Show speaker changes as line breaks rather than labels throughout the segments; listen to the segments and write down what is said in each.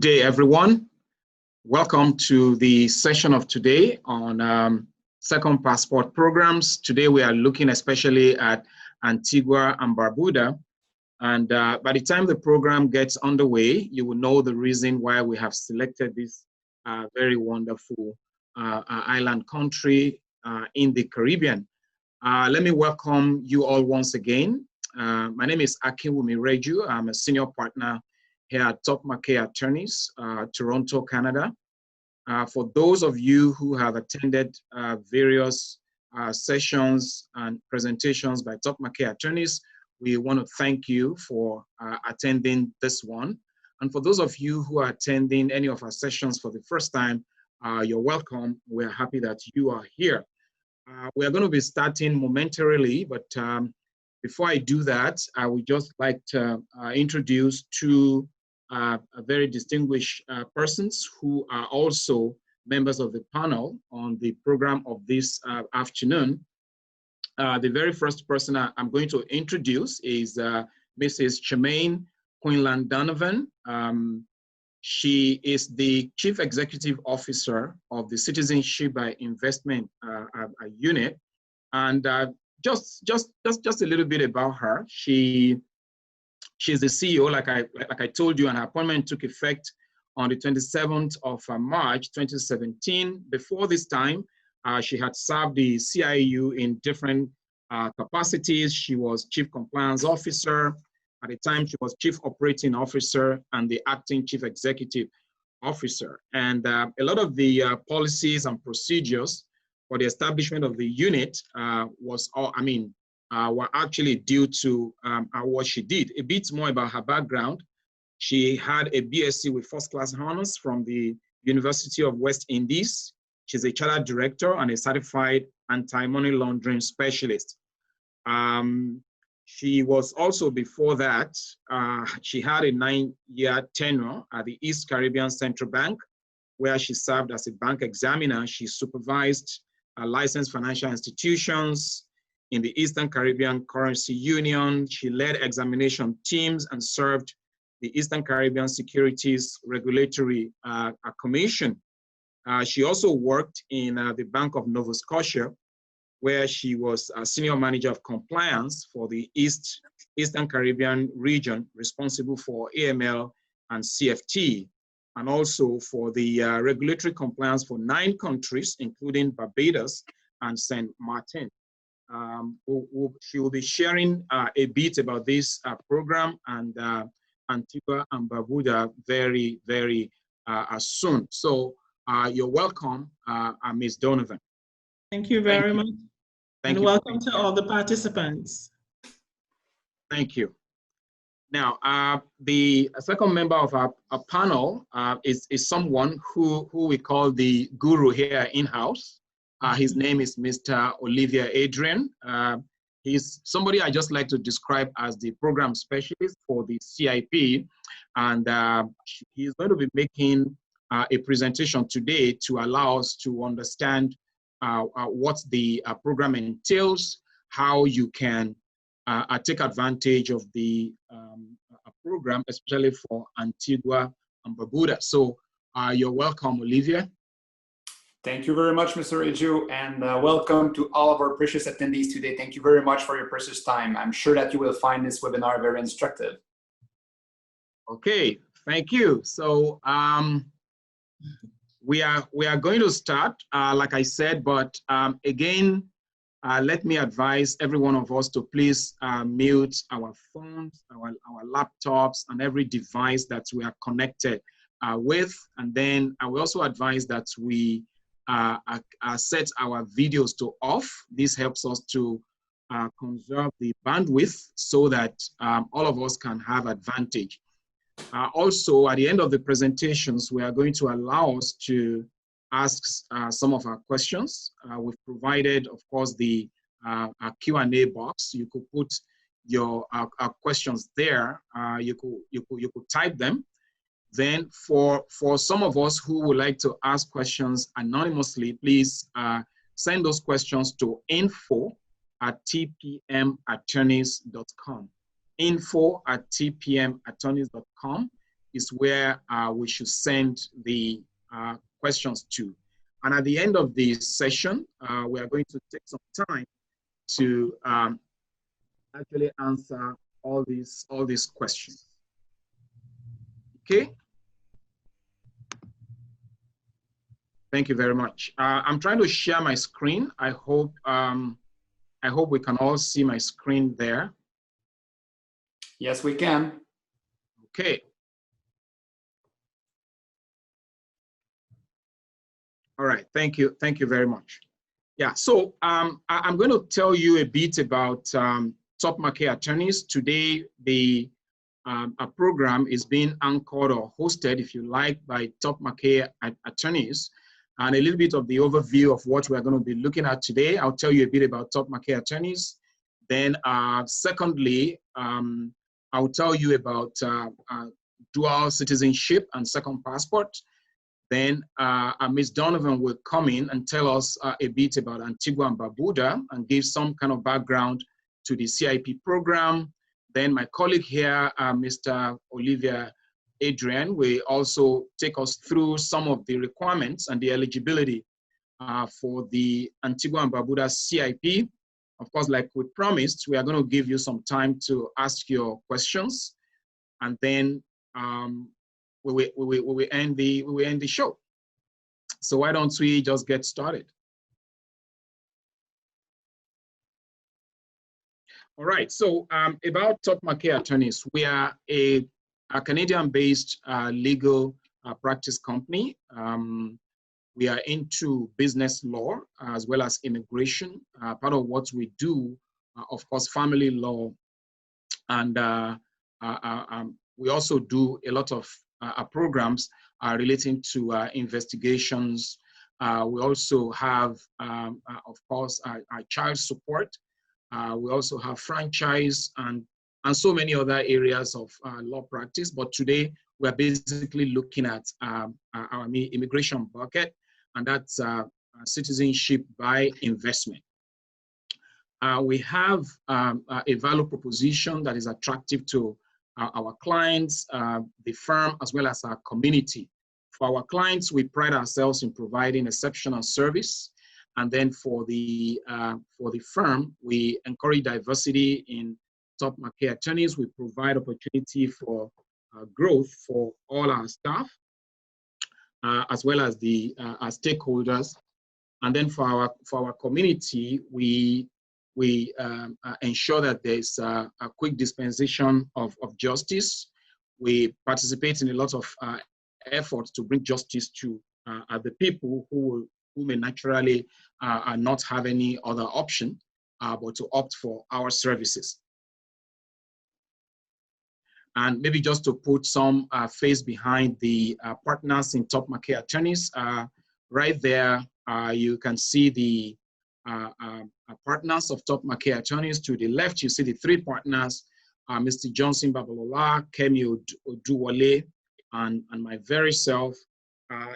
day, everyone. Welcome to the session of today on second passport programs. Today we are looking especially at Antigua and Barbuda. And by the time the program gets underway, you will know the reason why we have selected this very wonderful island country in the Caribbean. Let me welcome you all once again. My name is Akin with Reju. I'm a senior partner here at Topmarké Attorneys, Toronto, Canada. For those of you who have attended various sessions and presentations by Topmarké Attorneys, we want to thank you for attending this one. And for those of you who are attending any of our sessions for the first time, you're welcome. We're happy that you are here. We are going to be starting momentarily, but before I do that, I would just like to introduce two very distinguished persons who are also members of the panel on the program of this afternoon. The very first person I'm going to introduce is Mrs. Charmaine Quinland Donovan. She is the Chief Executive Officer of the Citizenship by Investment unit. And just a little bit about her. She's the CEO, like I told you, and her appointment took effect on the 27th of March, 2017. Before this time, she had served the CIU in different capacities. She was Chief Compliance Officer. At the time, she was Chief Operating Officer and the Acting Chief Executive Officer. And a lot of the policies and procedures for the establishment of the unit were actually due to what she did. A bit more about her background. She had a BSc with first-class honors from the University of West Indies. She's a chartered director and a certified anti-money laundering specialist. She was also, before that, she had a 9-year tenure at the East Caribbean Central Bank, where she served as a bank examiner. She supervised licensed financial institutions in the Eastern Caribbean Currency Union. She led examination teams and served the Eastern Caribbean Securities Regulatory Commission. She also worked in the Bank of Nova Scotia, where she was a senior manager of compliance for the Eastern Caribbean region, responsible for AML and CFT, and also for the regulatory compliance for 9 countries, including Barbados and St. Martin. She will be sharing a bit about this program and Antigua and Barbuda very, very soon. So you're welcome, Ms. Donovan.
Thank you very much.
Thank
and
you.
Welcome to all the participants.
Thank you. Now, the second member of our panel is someone who we call the guru here in-house. His name is Mr. Adrien. He's somebody I just like to describe as the program specialist for the CIP. And he's going to be making a presentation today to allow us to understand what the program entails, how you can take advantage of the program, especially for Antigua and Barbuda. So you're welcome, Olivia.
Thank you very much, Mr. Reju, and welcome to all of our precious attendees today. Thank you very much for your precious time. I'm sure that you will find this webinar very instructive.
Okay, thank you. So we are going to start, like I said, but again, let me advise every one of us to please mute our phones, our laptops, and every device that we are connected with. And then I will also advise that we set our videos to off. This helps us to conserve the bandwidth so that all of us can have advantage. Also, at the end of the presentations, we are going to allow us to ask some of our questions. We've provided, of course, the Q&A box. You could put your questions there. You could type them. Then for some of us who would like to ask questions anonymously, please send those questions to info@tpmattorneys.com. info@tpmattorneys.com. is where we should send the questions to. And at the end of this session, we are going to take some time to actually answer all these questions. Okay. Thank you very much. I'm trying to share my screen. I hope we can all see my screen there.
Yes, we can.
Okay. All right. Thank you. Thank you very much. Yeah. So I'm going to tell you a bit about Topmarké Attorneys. Today, the program is being anchored or hosted, if you like, by Topmarké Attorneys. And a little bit of the overview of what we're going to be looking at today. I'll tell you a bit about Topmarké Attorneys. Then secondly, I'll tell you about dual citizenship and second passport. Then Ms. Donovan will come in and tell us a bit about Antigua and Barbuda and give some kind of background to the CIP program. Then my colleague here, Mr. Adrien, will also take us through some of the requirements and the eligibility for the Antigua and Barbuda CIP. Of course, like we promised, we are going to give you some time to ask your questions, and then we will end the show. So why don't we just get started? All right. So about Topmarké Attorneys, we are a Canadian-based legal practice company. We are into business law as well as immigration. Part of what we do, of course, family law, and we also do a lot of programs relating to investigations. We also have, of course, child support. We also have franchise and so many other areas of law practice. But today, we're basically looking at our immigration bucket, and that's citizenship by investment. We have a value proposition that is attractive to our clients, the firm, as well as our community. For our clients, we pride ourselves in providing exceptional service. And then for the firm, we encourage diversity in Topmarké Attorneys. We provide opportunity for growth for all our staff, as well as our stakeholders. And then for our community, we ensure that there's a quick dispensation of justice. We participate in a lot of efforts to bring justice to the people who may naturally not have any other option but to opt for our services. And maybe just to put some face behind the partners in Topmarké Attorneys, right there you can see the partners of Topmarké Attorneys. To the left, you see the three partners, Mr. Johnson Babalola, Kemi Oduwole, and my very self.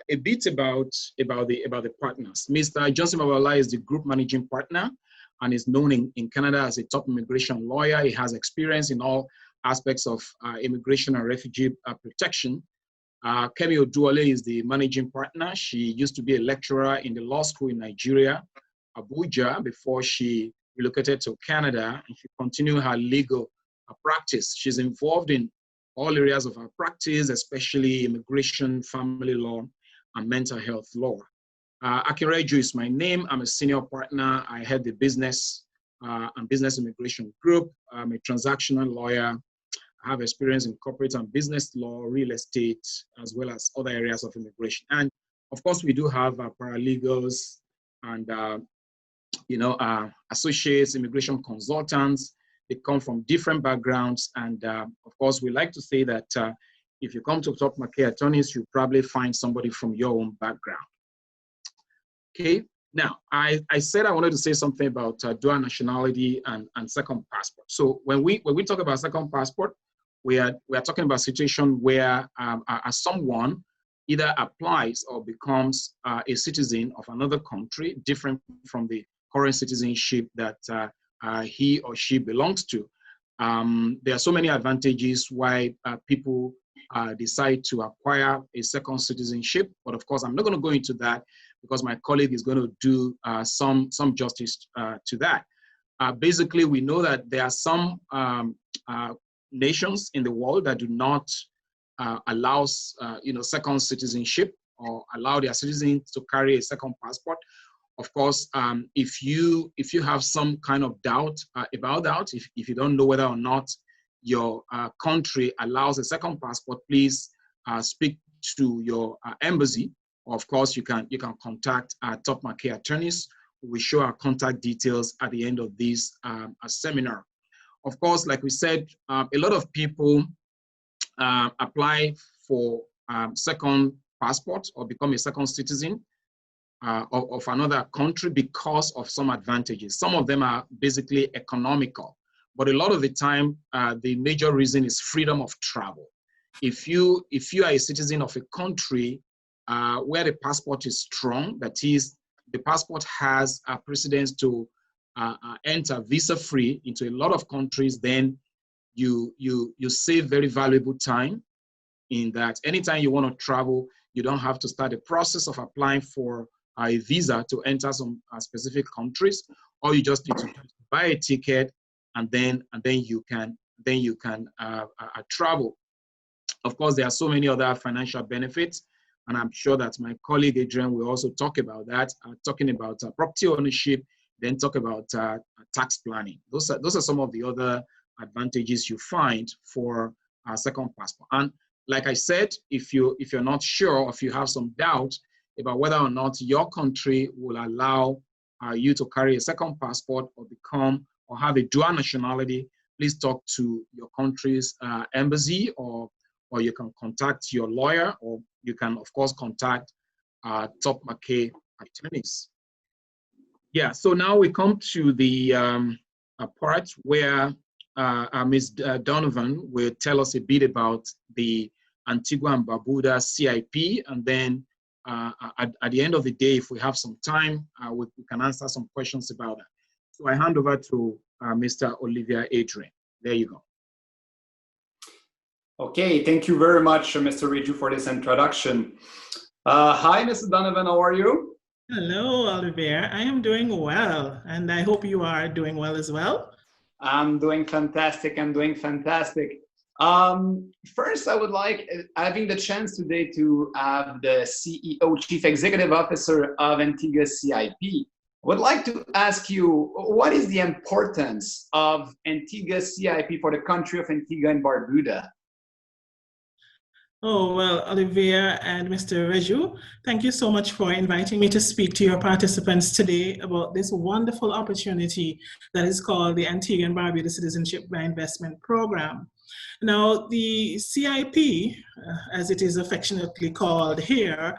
A bit about the partners. Mr. Johnson Babalola is the group managing partner and is known in Canada as a top immigration lawyer. He has experience in all aspects of immigration and refugee protection. Kemi Oduwole is the managing partner. She used to be a lecturer in the law school in Nigeria, Abuja, before she relocated to Canada, and she continued her legal practice. She's involved in all areas of our practice, especially immigration, family law, and mental health law. Akin Reju is my name. I'm a senior partner. I head the business and business immigration group. I'm a transactional lawyer. I have experience in corporate and business law, real estate, as well as other areas of immigration. And of course, we do have paralegals and associates, immigration consultants. They come from different backgrounds. And of course, we like to say that if you come to Topmarké Attorneys, you'll probably find somebody from your own background. Okay, now I said I wanted to say something about dual nationality and second passport. So when we talk about second passport, we are talking about a situation where someone either applies or becomes a citizen of another country different from the current citizenship that he or she belongs to. There are so many advantages why people decide to acquire a second citizenship. But of course, I'm not going to go into that because my colleague is going to do some justice to that. Basically, we know that there are some nations in the world that do not allow second citizenship or allow their citizens to carry a second passport. Of course, if you have some kind of doubt about that, if you don't know whether or not your country allows a second passport, please speak to your embassy. Of course, you can contact Topmarké Attorneys. We show our contact details at the end of this seminar. Of course, like we said, a lot of people apply for second passport or become a second citizen of another country because of some advantages. Some of them are basically economical, but a lot of the time, the major reason is freedom of travel. If you are a citizen of a country where the passport is strong, that is, the passport has a precedence to enter visa-free into a lot of countries, then you save very valuable time in that anytime you want to travel, you don't have to start the process of applying for a visa to enter some specific countries, or you just need to buy a ticket and then you can travel. Of course, there are so many other financial benefits, and I'm sure that my colleague Adrien will also talk about that, talking about property ownership, then talk about tax planning. Those are some of the other advantages you find for a second passport. And like I said, if you're not sure, or if you have some doubt about whether or not your country will allow you to carry a second passport or become or have a dual nationality, please talk to your country's embassy, or you can contact your lawyer, or you can, of course, contact Topmarké Attorneys. Yeah, so now we come to the part where Ms. Donovan will tell us a bit about the Antigua and Barbuda CIP, and then at the end of the day, if we have some time, we can answer some questions about that. So I hand over to Mr. Olivier Adrien. There you go.
Okay, thank you very much, Mr. Reju, for this introduction. Hi, Mr. Donovan, how are you?
Hello, Olivier. I am doing well, and I hope you are doing well as well.
I'm doing fantastic. I'm doing fantastic. First, I would like having the chance today to have the CEO, Chief Executive Officer of Antigua CIP. I would like to ask you, what is the importance of Antigua CIP for the country of Antigua and Barbuda?
Oh, well, Olivier and Mr. Reju, thank you so much for inviting me to speak to your participants today about this wonderful opportunity that is called the Antigua and Barbuda Citizenship by Investment Program. Now, the CIP, as it is affectionately called here,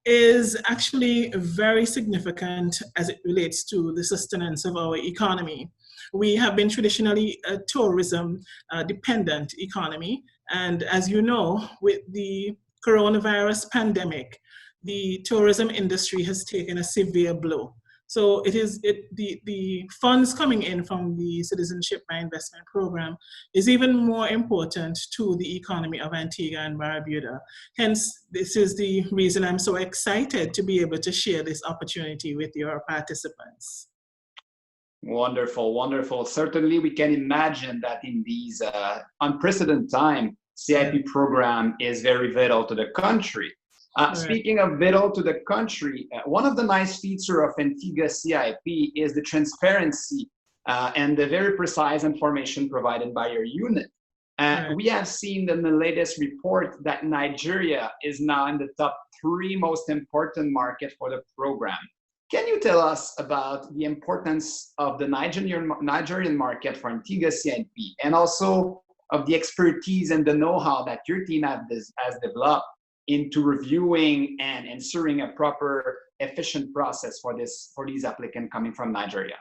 is actually very significant as it relates to the sustenance of our economy. We have been traditionally a tourism-dependent economy, and as you know, with the coronavirus pandemic, the tourism industry has taken a severe blow. So the funds coming in from the Citizenship by Investment Program is even more important to the economy of Antigua and Barbuda. Hence, this is the reason I'm so excited to be able to share this opportunity with your participants.
Wonderful, wonderful. Certainly, we can imagine that in these unprecedented times, CIP program is very vital to the country. Speaking of vital to the country, one of the nice features of Antigua CIP is the transparency and the very precise information provided by your unit. We have seen in the latest report that Nigeria is now in the top 3 most important market for the program. Can you tell us about the importance of the Nigerian market for Antigua CIP, and also of the expertise and the know-how that your team has developed into reviewing and ensuring a proper, efficient process for these applicants coming from Nigeria?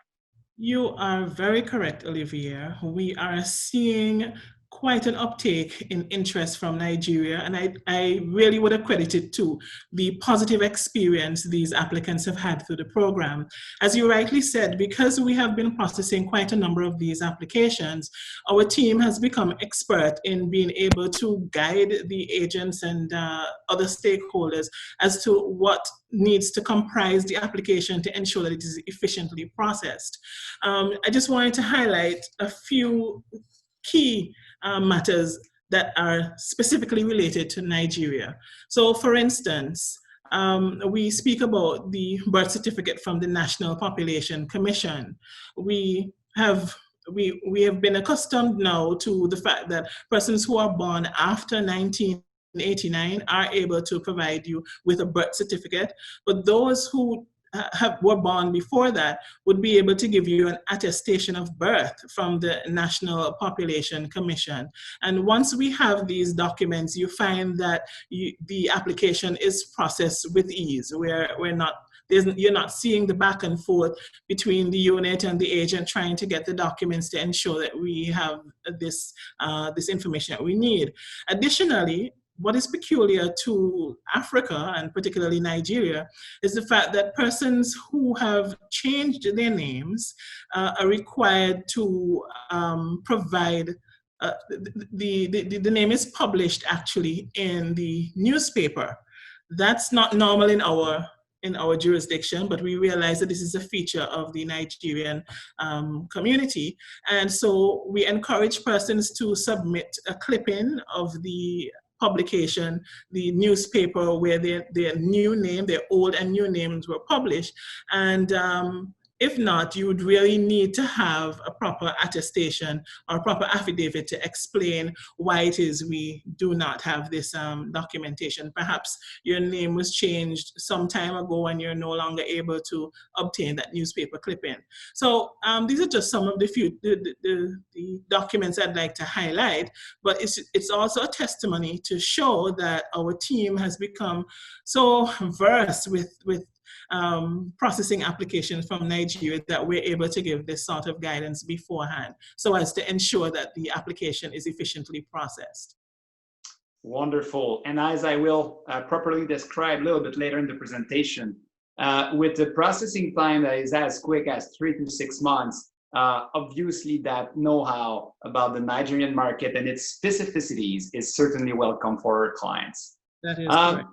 You are very correct, Olivier. We are seeing quite an uptake in interest from Nigeria, and I really would accredit it to the positive experience these applicants have had through the program. As you rightly said, because we have been processing quite a number of these applications, our team has become expert in being able to guide the agents and other stakeholders as to what needs to comprise the application to ensure that it is efficiently processed. I just wanted to highlight a few key matters that are specifically related to Nigeria. So for instance, we speak about the birth certificate from the National Population Commission. We have been accustomed now to the fact that persons who are born after 1989 are able to provide you with a birth certificate, but those who were born before that would be able to give you an attestation of birth from the National Population Commission. And once we have these documents, you find that the application is processed with ease. You're not seeing the back and forth between the unit and the agent trying to get the documents to ensure that we have this information that we need. Additionally, what is peculiar to Africa, and particularly Nigeria, is the fact that persons who have changed their names are required to provide, the name is published actually in the newspaper. That's not normal in our jurisdiction, but we realize that this is a feature of the Nigerian community. And so we encourage persons to submit a clipping of the publication, the newspaper where their new name, their old and new names were published. And if not, you would really need to have a proper attestation or proper affidavit to explain why it is we do not have this documentation. Perhaps your name was changed some time ago and you're no longer able to obtain that newspaper clipping. So these are just some of the documents I'd like to highlight, but it's also a testimony to show that our team has become so versed with processing applications from Nigeria that we're able to give this sort of guidance beforehand so as to ensure that the application is efficiently processed.
Wonderful. And as I will properly describe a little bit later in the presentation, with the processing time that is as quick as 3 to 6 months, obviously that know-how about the Nigerian market and its specificities is certainly welcome for our clients.
That is correct.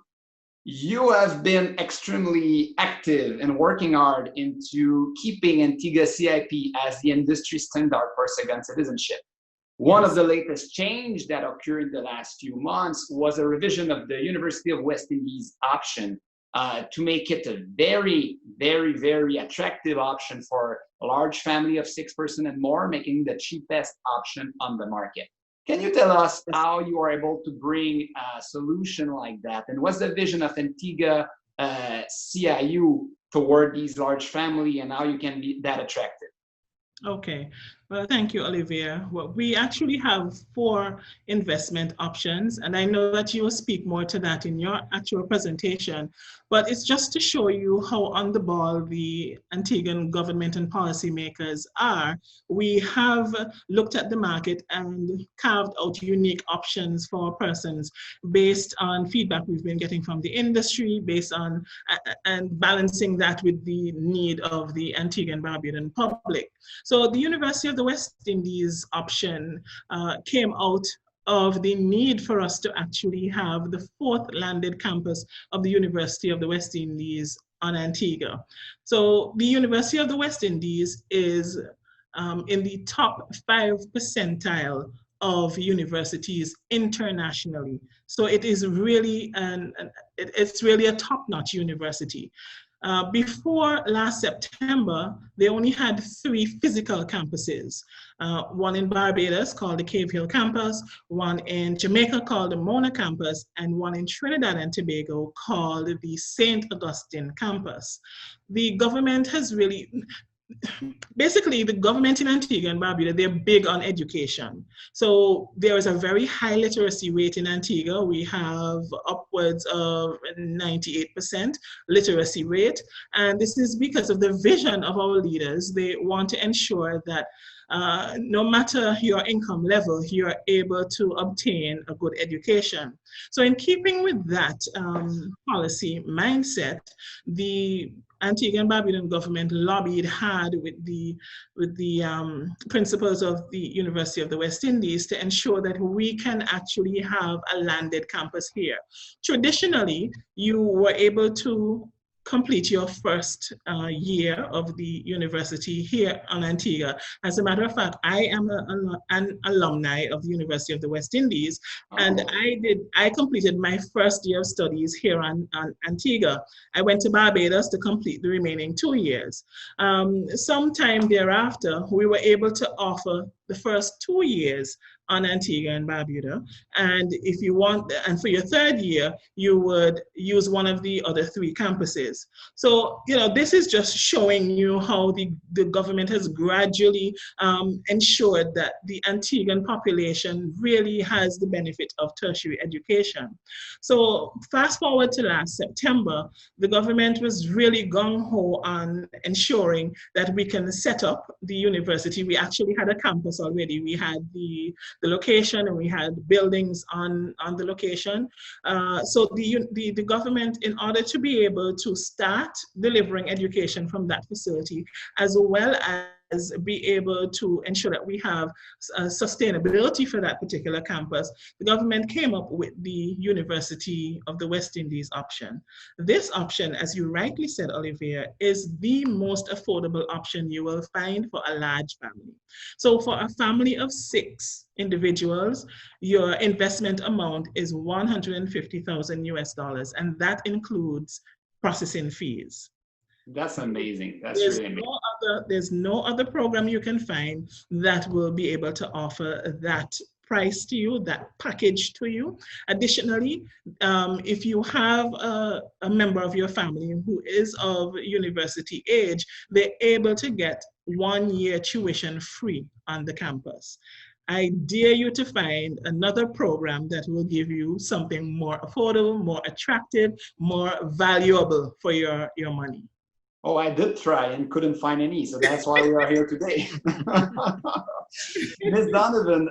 You have been extremely active and working hard into keeping Antigua CIP as the industry standard for second citizenship. One of the latest change that occurred in the last few months was a revision of the University of West Indies option to make it a very, very, very attractive option for a large family of 6 persons and more, making the cheapest option on the market. Can you tell us how you are able to bring a solution like that? And what's the vision of Antigua CIU toward these large family and how you can be that attractive?
Okay, well, thank you, Olivia. Well, we actually have 4 investment options, and I know that you will speak more to that in your actual presentation, but it's just to show you how on the ball the Antiguan government and policymakers are. We have looked at the market and carved out unique options for persons based on feedback we've been getting from the industry, based on and balancing that with the need of the Antigua and Barbudan public. So the University of the West Indies option came out of the need for us to actually have the 4th landed campus of the University of the West Indies on Antigua. So the University of the West Indies is in the top 5 percentile of universities internationally. So it is really it's really a top-notch university. Before last September, they only had 3 physical campuses. One in Barbados called the Cave Hill campus, one in Jamaica called the Mona campus, and one in Trinidad and Tobago called the St. Augustine campus. The government has really, basically the government in Antigua and Barbuda, they're big on education. So there is a very high literacy rate in Antigua. We have upwards of 98% literacy rate. And this is because of the vision of our leaders. They want to ensure that no matter your income level, you're able to obtain a good education. So in keeping with that policy mindset, the Antigua and Barbuda government lobbied hard with the principals of the University of the West Indies to ensure that we can actually have a landed campus here. Traditionally, you were able to complete your first year of the university here on Antigua. As a matter of fact, I am an alumni of the University of the West Indies, and I completed my first year of studies here on Antigua. I went to Barbados to complete the remaining 2 years. Sometime thereafter, we were able to offer the first 2 years on Antigua and Barbuda. And if you want, and for your third year, you would use one of the other 3 campuses. So, you know, this is just showing you how the government has gradually ensured that the Antiguan population really has the benefit of tertiary education. So fast forward to last September, the government was really gung-ho on ensuring that we can set up the university. We actually had a campus already. We had the location, and we had buildings on the location. So the government, in order to be able to start delivering education from that facility, as well as be able to ensure that we have sustainability for that particular campus, the government came up with the University of the West Indies option. This option, as you rightly said, Olivia, is the most affordable option you will find for a large family. So for a family of 6 individuals, your investment amount is $150,000 US, and that includes processing fees.
That's amazing. That's really amazing.
There's no other program you can find that will be able to offer that price to you, that package to you. Additionally, if you have a member of your family who is of university age, they're able to get 1 year tuition free on the campus. I dare you to find another program that will give you something more affordable, more attractive, more valuable for your money.
Oh, I did try and couldn't find any, so that's why we are here today. Ms. Donovan,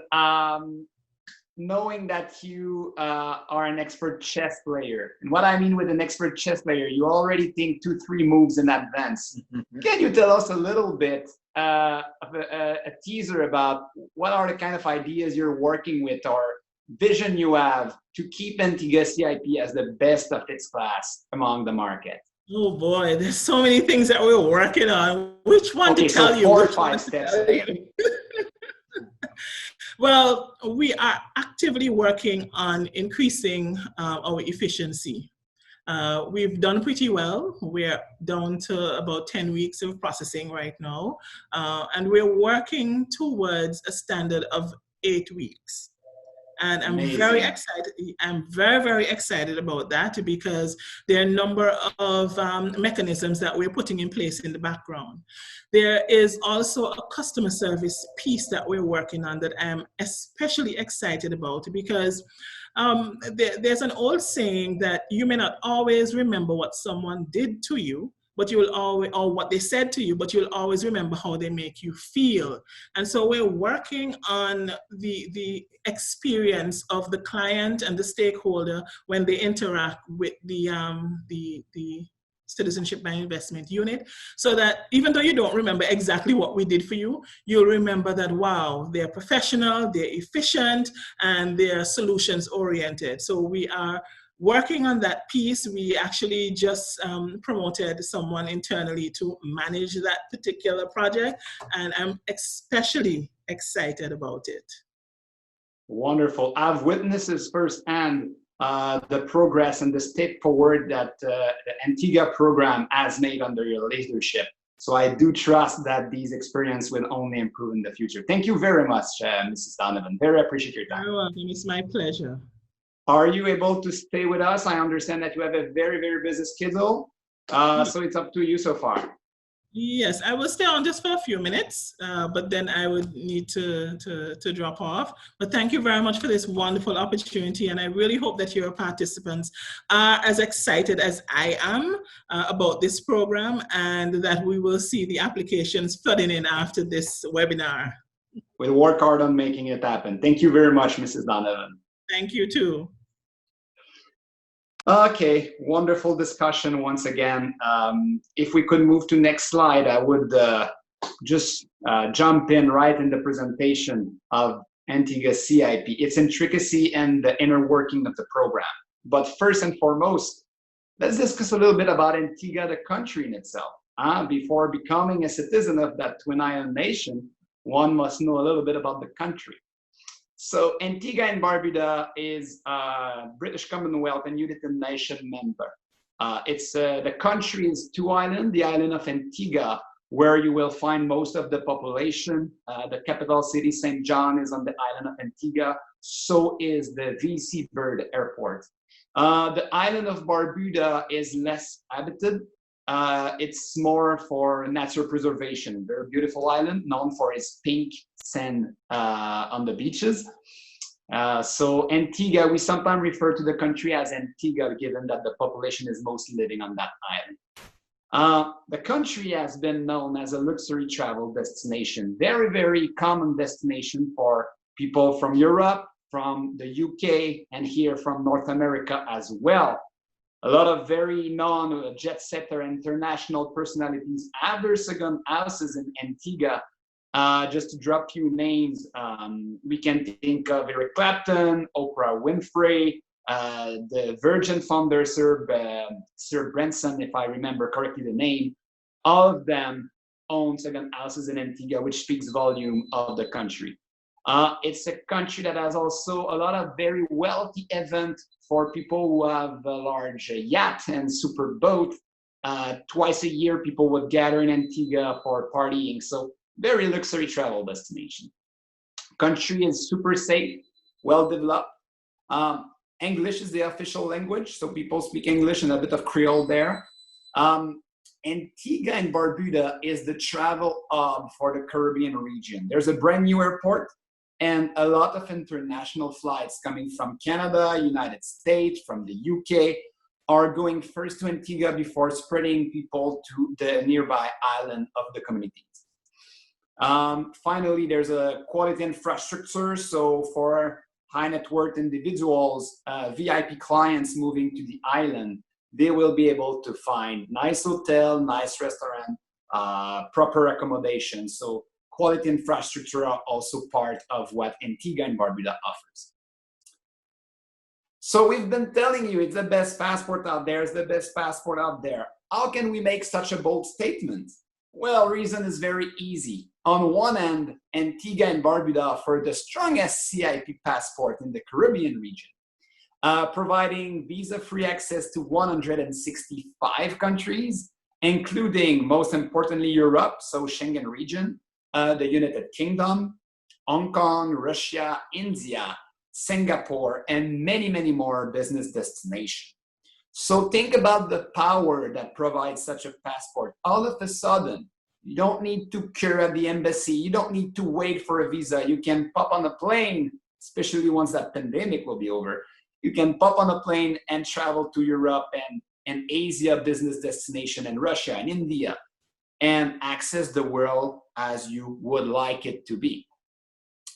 knowing that you are an expert chess player, and what I mean with an expert chess player, you already think 2-3 moves in advance. Can you tell us a little bit of a teaser about what are the kind of ideas you're working with or vision you have to keep Antigua CIP as the best of its class among the market?
Oh boy, there's so many things that we're working on. Which one to tell you?
4 or 5 steps.
Well, we are actively working on increasing our efficiency. We've done pretty well. We're down to about 10 weeks of processing right now. And we're working towards a standard of 8 weeks. And I'm very excited. I'm very, very excited about that because there are a number of mechanisms that we're putting in place in the background. There is also a customer service piece that we're working on that I'm especially excited about because there's an old saying that you may not always remember what someone did to you, but you will always, or what they said to you, but you'll always remember how they make you feel. And so we're working on the experience of the client and the stakeholder when they interact with the Citizenship by Investment unit, so that even though you don't remember exactly what we did for you, you'll remember that, wow, they're professional, they're efficient, and they're solutions oriented. So we are working on that piece. We actually just promoted someone internally to manage that particular project, and I'm especially excited about it.
Wonderful. I've witnessed this firsthand, the progress and the step forward that the Antigua program has made under your leadership. So I do trust that these experiences will only improve in the future. Thank you very much, Mrs. Donovan. Very appreciate your time.
You're welcome. It's my pleasure.
Are you able to stay with us? I understand that you have a very, very busy schedule. So it's up to you so far.
Yes, I will stay on just for a few minutes, but then I would need to drop off. But thank you very much for this wonderful opportunity. And I really hope that your participants are as excited as I am about this program, and that we will see the applications flooding in after this webinar.
We'll work hard on making it happen. Thank you very much, Mrs. Donovan.
Thank you too.
Okay, wonderful discussion once again. If we could move to next slide, I would just jump in right in the presentation of Antigua CIP, its intricacy and the inner working of the program. But first and foremost, let's discuss a little bit about Antigua, the country in itself. Before becoming a citizen of that Twin Island nation, one must know a little bit about the country. So Antigua and Barbuda is a British Commonwealth and United Nations member. The country is two islands, the island of Antigua, where you will find most of the population. The capital city, St. John, is on the island of Antigua. So is the VC Bird Airport. The island of Barbuda is less habited. It's more for natural preservation. Very beautiful island, known for its pink sand on the beaches. So Antigua, we sometimes refer to the country as Antigua, given that the population is mostly living on that island. The country has been known as a luxury travel destination, very, very common destination for people from Europe, from the UK, and here from North America as well. A lot of very known jet-setter international personalities have their second houses in Antigua. Just to drop a few names, we can think of Eric Clapton, Oprah Winfrey, the Virgin founder, Sir Branson, if I remember correctly the name. All of them own second houses in Antigua, which speaks volume of the country. It's a country that has also a lot of very wealthy events for people who have a large yacht and super boat. Twice a year, people would gather in Antigua for partying. So very luxury travel destination. Country is super safe, well developed. English is the official language, so people speak English and a bit of Creole there. Antigua and Barbuda is the travel hub for the Caribbean region. There's a brand new airport and a lot of international flights coming from Canada, United States, from the UK, are going first to Antigua before spreading people to the nearby island of the communities. Finally, there's a quality infrastructure. So for high net worth individuals, VIP clients moving to the island, they will be able to find nice hotel, nice restaurant, proper accommodation. So quality infrastructure are also part of what Antigua and Barbuda offers. So we've been telling you it's the best passport out there, it's the best passport out there. How can we make such a bold statement? Well, reason is very easy. On one end, Antigua and Barbuda offer the strongest CIP passport in the Caribbean region, providing visa-free access to 165 countries, including, most importantly, Europe, so Schengen region, the United Kingdom, Hong Kong, Russia, India, Singapore, and many, many more business destinations. So think about the power that provides such a passport. All of a sudden, you don't need to queue at the embassy. You don't need to wait for a visa. You can pop on a plane, especially once that pandemic will be over. You can pop on a plane and travel to Europe and Asia business destination and Russia and India and access the world as you would like it to be.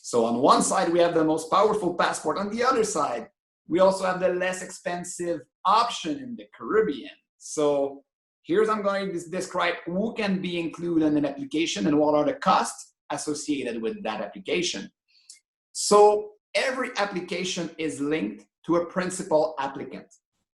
So on one side, we have the most powerful passport. On the other side, we also have the less expensive option in the Caribbean. So here's I'm going to describe who can be included in an application and what are the costs associated with that application. So every application is linked to a principal applicant.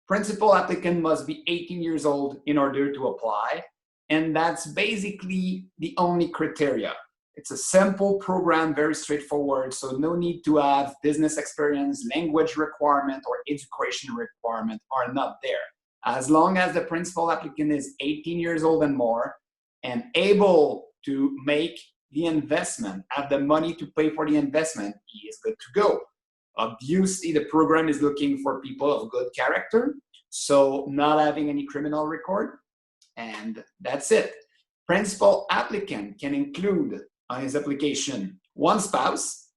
Principal applicant must be 18 years old in order to apply. And that's basically the only criteria. It's a simple program, very straightforward. So no need to have business experience, language requirement, or education requirement are not there. As long as the principal applicant is 18 years old and more and able to make the investment, have the money to pay for the investment, he is good to go. Obviously, the program is looking for people of good character, so not having any criminal record, and that's it. Principal applicant can include on his application one spouse.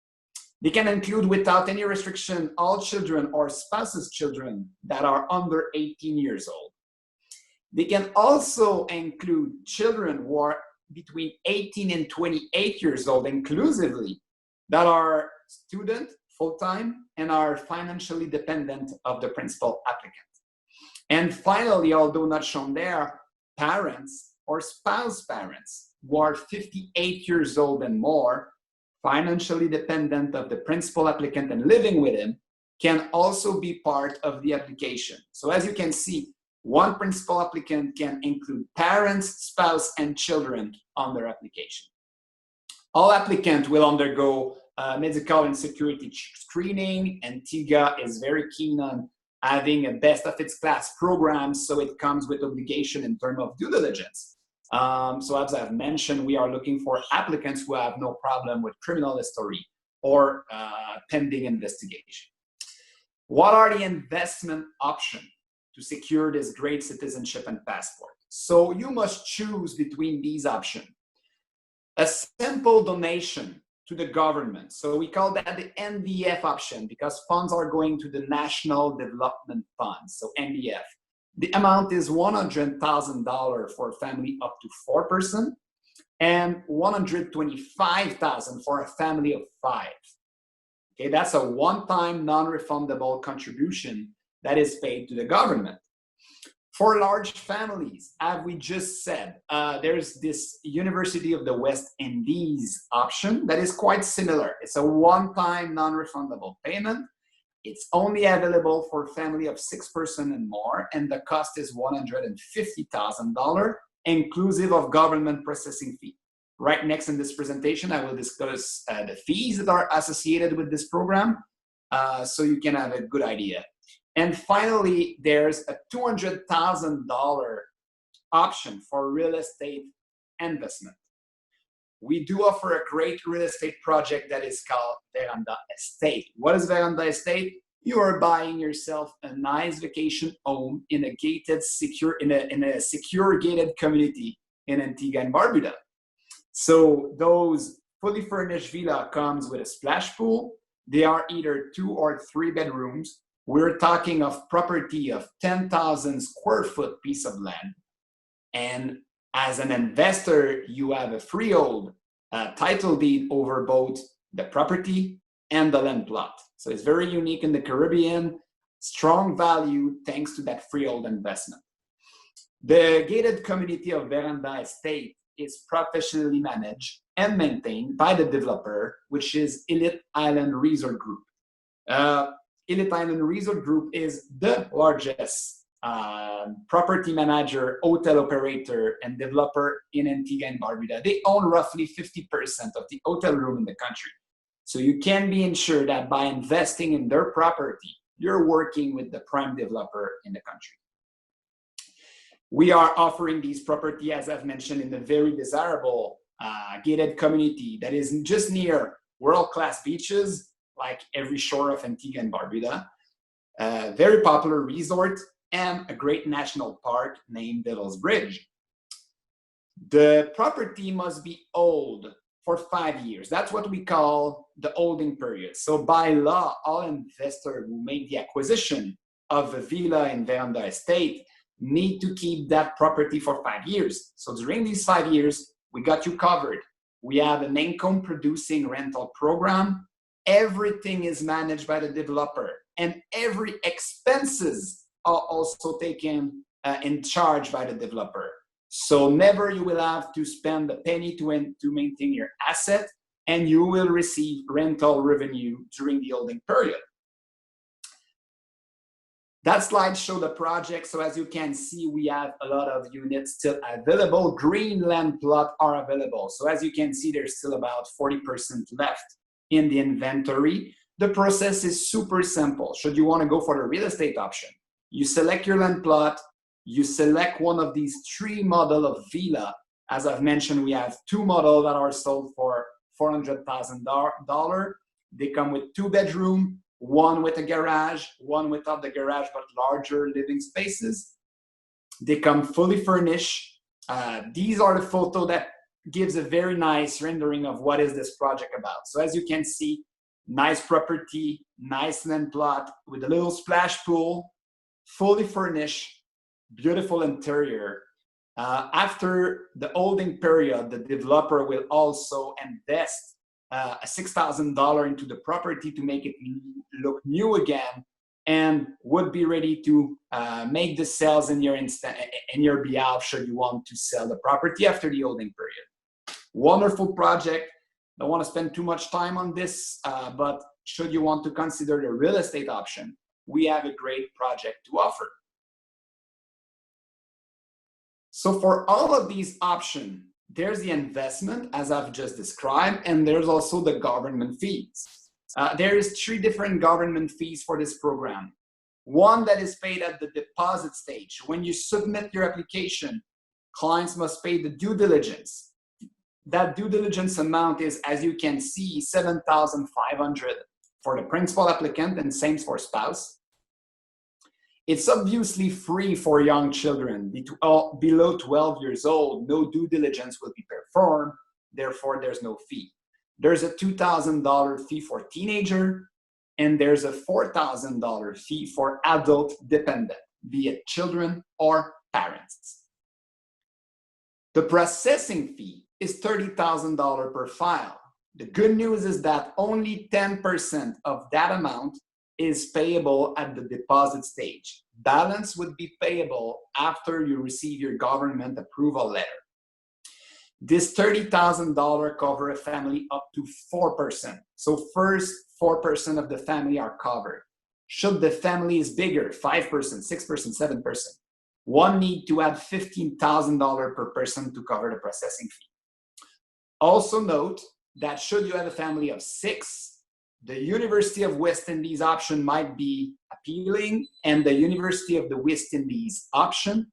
They can include without any restriction all children or spouses' children that are under 18 years old. They can also include children who are between 18 and 28 years old inclusively that are student, full-time, and are financially dependent of the principal applicant. And finally, although not shown there, parents or spouse parents who are 58 years old and more, financially dependent of the principal applicant and living with him, can also be part of the application. So as you can see, one principal applicant can include parents, spouse, and children on their application. All applicants will undergo medical and security screening. Antigua is very keen on having a best of its class program, so it comes with obligation in terms of due diligence. So as I've mentioned, we are looking for applicants who have no problem with criminal history or pending investigation. What are the investment options to secure this great citizenship and passport? So you must choose between these options. A simple donation to the government. So we call that the NDF option because funds are going to the National Development Fund, so NDF. The amount is $100,000 for a family up to 4 persons and $125,000 for a family of 5. Okay, that's a one-time non-refundable contribution that is paid to the government. For large families, as we just said, there's this University of the West Indies option that is quite similar. It's a one-time non-refundable payment. It's only available for a family of 6 persons and more, and the cost is $150,000, inclusive of government processing fee. Right next in this presentation, I will discuss the fees that are associated with this program, so you can have a good idea. And finally, there's a $200,000 option for real estate investment. We do offer a great real estate project that is called Veranda Estate. What is Veranda Estate? You are buying yourself a nice vacation home in a gated, secure gated community in Antigua and Barbuda. So those fully furnished villa comes with a splash pool. They are either 2 or 3 bedrooms. We're talking of property of 10,000 square foot piece of land. And as an investor, you have a freehold title deed over both the property and the land plot. So it's very unique in the Caribbean, strong value thanks to that freehold investment. The gated community of Veranda Estate is professionally managed and maintained by the developer, which is Elite Island Resort Group. Elite Island Resort Group is the largest property manager, hotel operator, and developer in Antigua and Barbuda. They own roughly 50% of the hotel room in the country. So you can be ensured that by investing in their property, you're working with the prime developer in the country. We are offering these property, as I've mentioned, in a very desirable gated community that is just near world-class beaches, like every shore of Antigua and Barbuda, a very popular resort, and a great national park named Devil's Bridge. The property must be old for 5 years. That's what we call the holding period. So by law, all investors who make the acquisition of a villa in Veranda Estate need to keep that property for 5 years. So during these 5 years, we got you covered. We have an income producing rental program. Everything is managed by the developer, and every expenses are also taken in charge by the developer. So never you will have to spend a penny to maintain your asset, and you will receive rental revenue during the holding period. That slide shows the project. So as you can see, we have a lot of units still available. Green land plots are available. So as you can see, there's still about 40% left in the inventory. The process is super simple. Should you want to go for the real estate option, you select your land plot, you select one of these 3 models of villa. As I've mentioned, we have 2 models that are sold for $400,000. They come with 2 bedrooms, 1 with a garage, 1 without the garage, but larger living spaces. They come fully furnished. These are the photos that gives a very nice rendering of what is this project about. So as you can see, nice property, nice land plot with a little splash pool, fully furnished, beautiful interior. After the holding period, the developer will also invest $6,000 into the property to make it look new again, and would be ready to make the sales in your behalf should you want to sell the property after the holding period. Wonderful project. Don't want to spend too much time on this, but should you want to consider the real estate option, we have a great project to offer. So for all of these options, there's the investment, as I've just described, and there's also the government fees. There is 3 different government fees for this program. One that is paid at the deposit stage. When you submit your application, clients must pay the due diligence. That due diligence amount is, as you can see, $7,500 for the principal applicant and same for spouse. It's obviously free for young children below 12 years old. No due diligence will be performed, therefore there's no fee. There's a $2,000 fee for teenager, and there's a $4,000 fee for adult dependent, be it children or parents. The processing fee is $30,000 per file. The good news is that only 10% of that amount is payable at the deposit stage. Balance would be payable after you receive your government approval letter. This $30,000 cover a family up to 4%. So first 4% of the family are covered. Should the family is bigger, 5%, 6%, 7%, one need to add $15,000 per person to cover the processing fee. Also note that should you have a family of 6, the University of West Indies option might be appealing, and the University of the West Indies option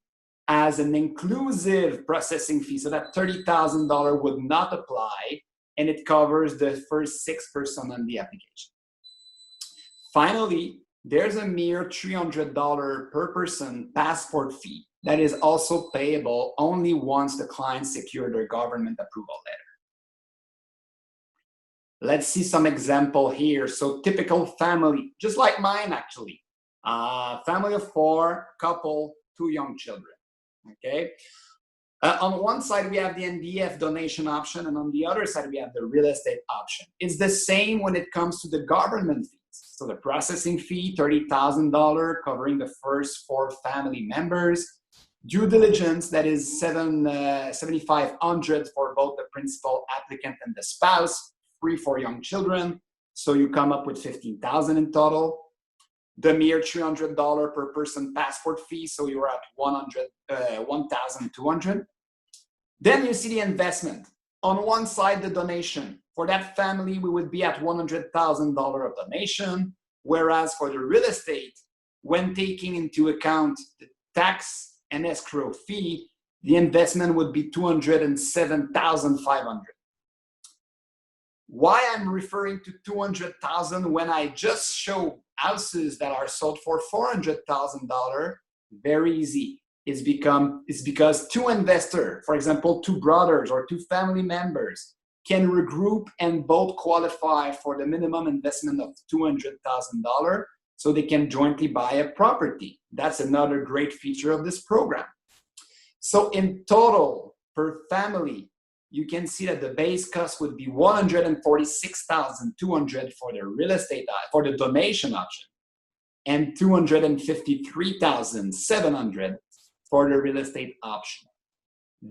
as an inclusive processing fee, so that $30,000 would not apply, and it covers the first 6% on the application. Finally, there's a mere $300 per person passport fee that is also payable only once the client secured their government approval letter. Let's see some example here. So typical family, just like mine actually. Family of 4, couple, 2 young children, okay? On one side, we have the NDF donation option, and on the other side, we have the real estate option. It's the same when it comes to the government fees. So the processing fee, $30,000, covering the first 4 family members. Due diligence, that is $7,500 for both the principal applicant and the spouse, free for young children. So you come up with $15,000 in total. The mere $300 per person passport fee, so you're at $1,200. Then you see the investment. On one side, the donation. For that family, we would be at $100,000 of donation, whereas for the real estate, when taking into account the tax and escrow fee, the investment would be $207,500. Why I'm referring to $200,000 when I just show houses that are sold for $400,000? Very easy. It's because 2 investors, for example, 2 brothers or 2 family members, can regroup and both qualify for the minimum investment of $200,000, so they can jointly buy a property. That's another great feature of this program. So in total, per family, you can see that the base cost would be $146,200 for the real estate, for the donation option, and $253,700 for the real estate option.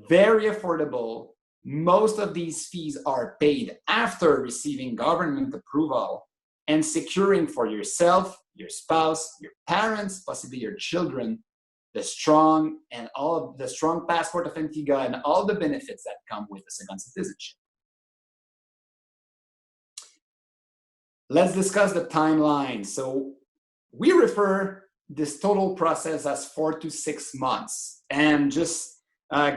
Very affordable. Most of these fees are paid after receiving government approval and securing for yourself, your spouse, your parents, possibly your children, the strong passport of Antigua and all the benefits that come with the second citizenship. Let's discuss the timeline. So we refer this total process as 4 to 6 months. And just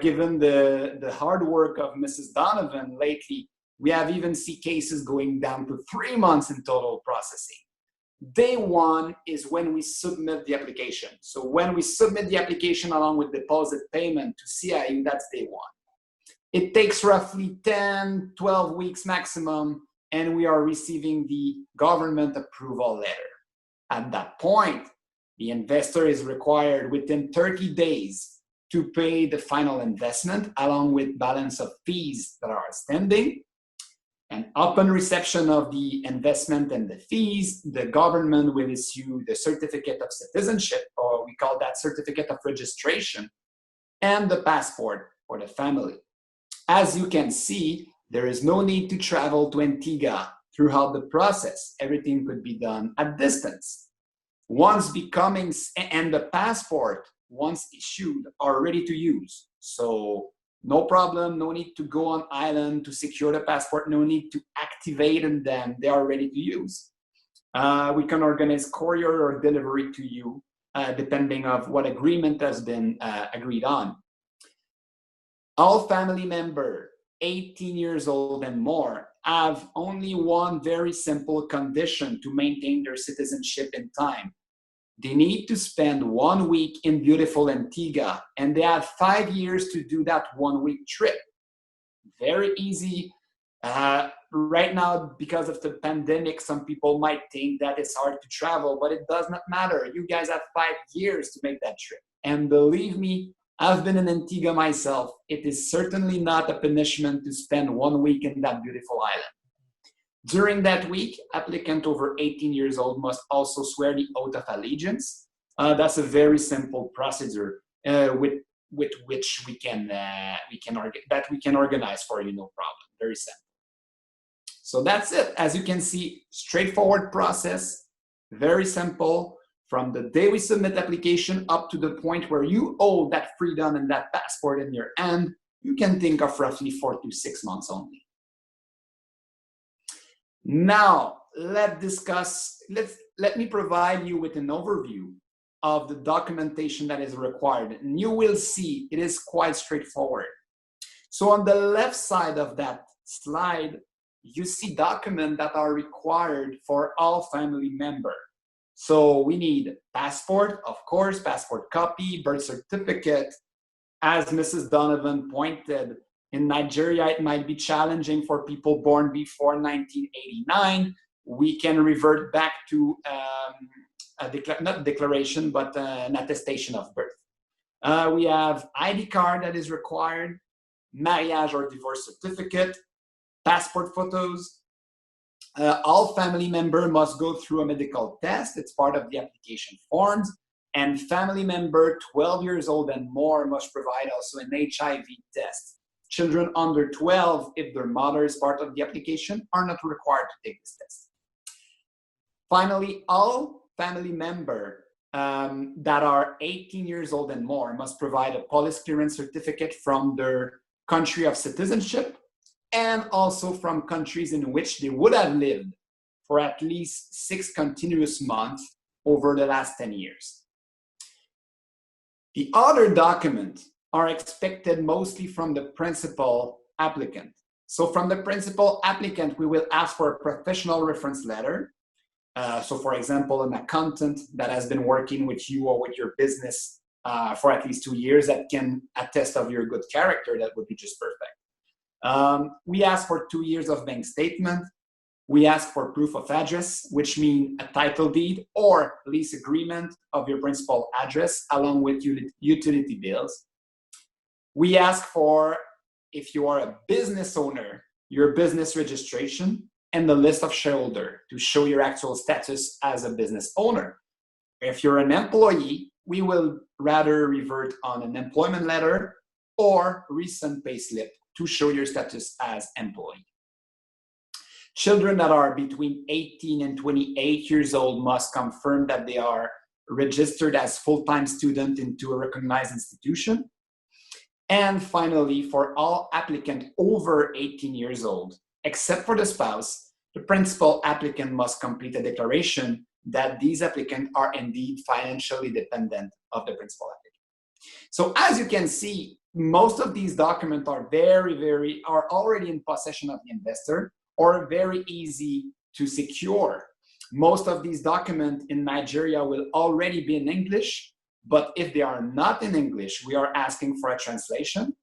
given the hard work of Mrs. Donovan lately, we have even seen cases going down to 3 months in total processing. Day 1 is when we submit the application. So when we submit the application along with deposit payment to CIU, that's day 1. It takes roughly 10, 12 weeks maximum, and we are receiving the government approval letter. At that point, the investor is required within 30 days to pay the final investment along with balance of fees that are outstanding. And upon reception of the investment and the fees, the government will issue the certificate of citizenship, or we call that certificate of registration, and the passport for the family. As you can see, there is no need to travel to Antigua throughout the process. Everything could be done at distance. And the passport, once issued, are ready to use. So no problem, no need to go on island to secure the passport, no need to activate them, they are ready to use. We can organize courier or delivery to you, depending on what agreement has been agreed on. All family members 18 years old and more have only one very simple condition to maintain their citizenship in time. They need to spend 1 week in beautiful Antigua, and they have 5 years to do that 1 week trip. Very easy. Right now, because of the pandemic, some people might think that it's hard to travel, but it does not matter. You guys have 5 years to make that trip. And believe me, I've been in Antigua myself. It is certainly not a punishment to spend 1 week in that beautiful island. During that week, applicant over 18 years old must also swear the oath of allegiance. That's a very simple procedure with which we can organize for you, no problem. Very simple. So that's it. As you can see, straightforward process, very simple. From the day we submit application up to the point where you hold that freedom and that passport in your hand, you can think of roughly 4 to 6 months only. Now, let me provide you with an overview of the documentation that is required. And you will see it is quite straightforward. So on the left side of that slide, you see documents that are required for all family members. So we need passport, of course, passport copy, birth certificate. As Mrs. Donovan pointed, in Nigeria, it might be challenging for people born before 1989. We can revert back to not declaration, but an attestation of birth. We have ID card that is required, marriage or divorce certificate, passport photos. All family members must go through a medical test. It's part of the application forms. And family member 12 years old and more must provide also an HIV test. Children under 12, if their mother is part of the application, are not required to take this test. Finally, all family members that are 18 years old and more must provide a police clearance certificate from their country of citizenship and also from countries in which they would have lived for at least 6 continuous months over the last 10 years. The other documents are expected mostly from the principal applicant. So from the principal applicant, we will ask for a professional reference letter. So for example, an accountant that has been working with you or with your business for at least 2 years that can attest of your good character, that would be just perfect. We ask for 2 years of bank statement. We ask for proof of address, which means a title deed or lease agreement of your principal address along with utility bills. We ask for, if you are a business owner, your business registration and the list of shareholders to show your actual status as a business owner. If you're an employee, we will rather revert on an employment letter or recent payslip to show your status as employee. Children that are between 18 and 28 years old must confirm that they are registered as full-time student into a recognized institution. And finally, for all applicants over 18 years old, except for the spouse, the principal applicant must complete a declaration that these applicants are indeed financially dependent of the principal applicant. So as you can see, most of these documents are are already in possession of the investor or very easy to secure. Most of these documents in Nigeria will already be in English, but if they are not in English, we are asking for a translation,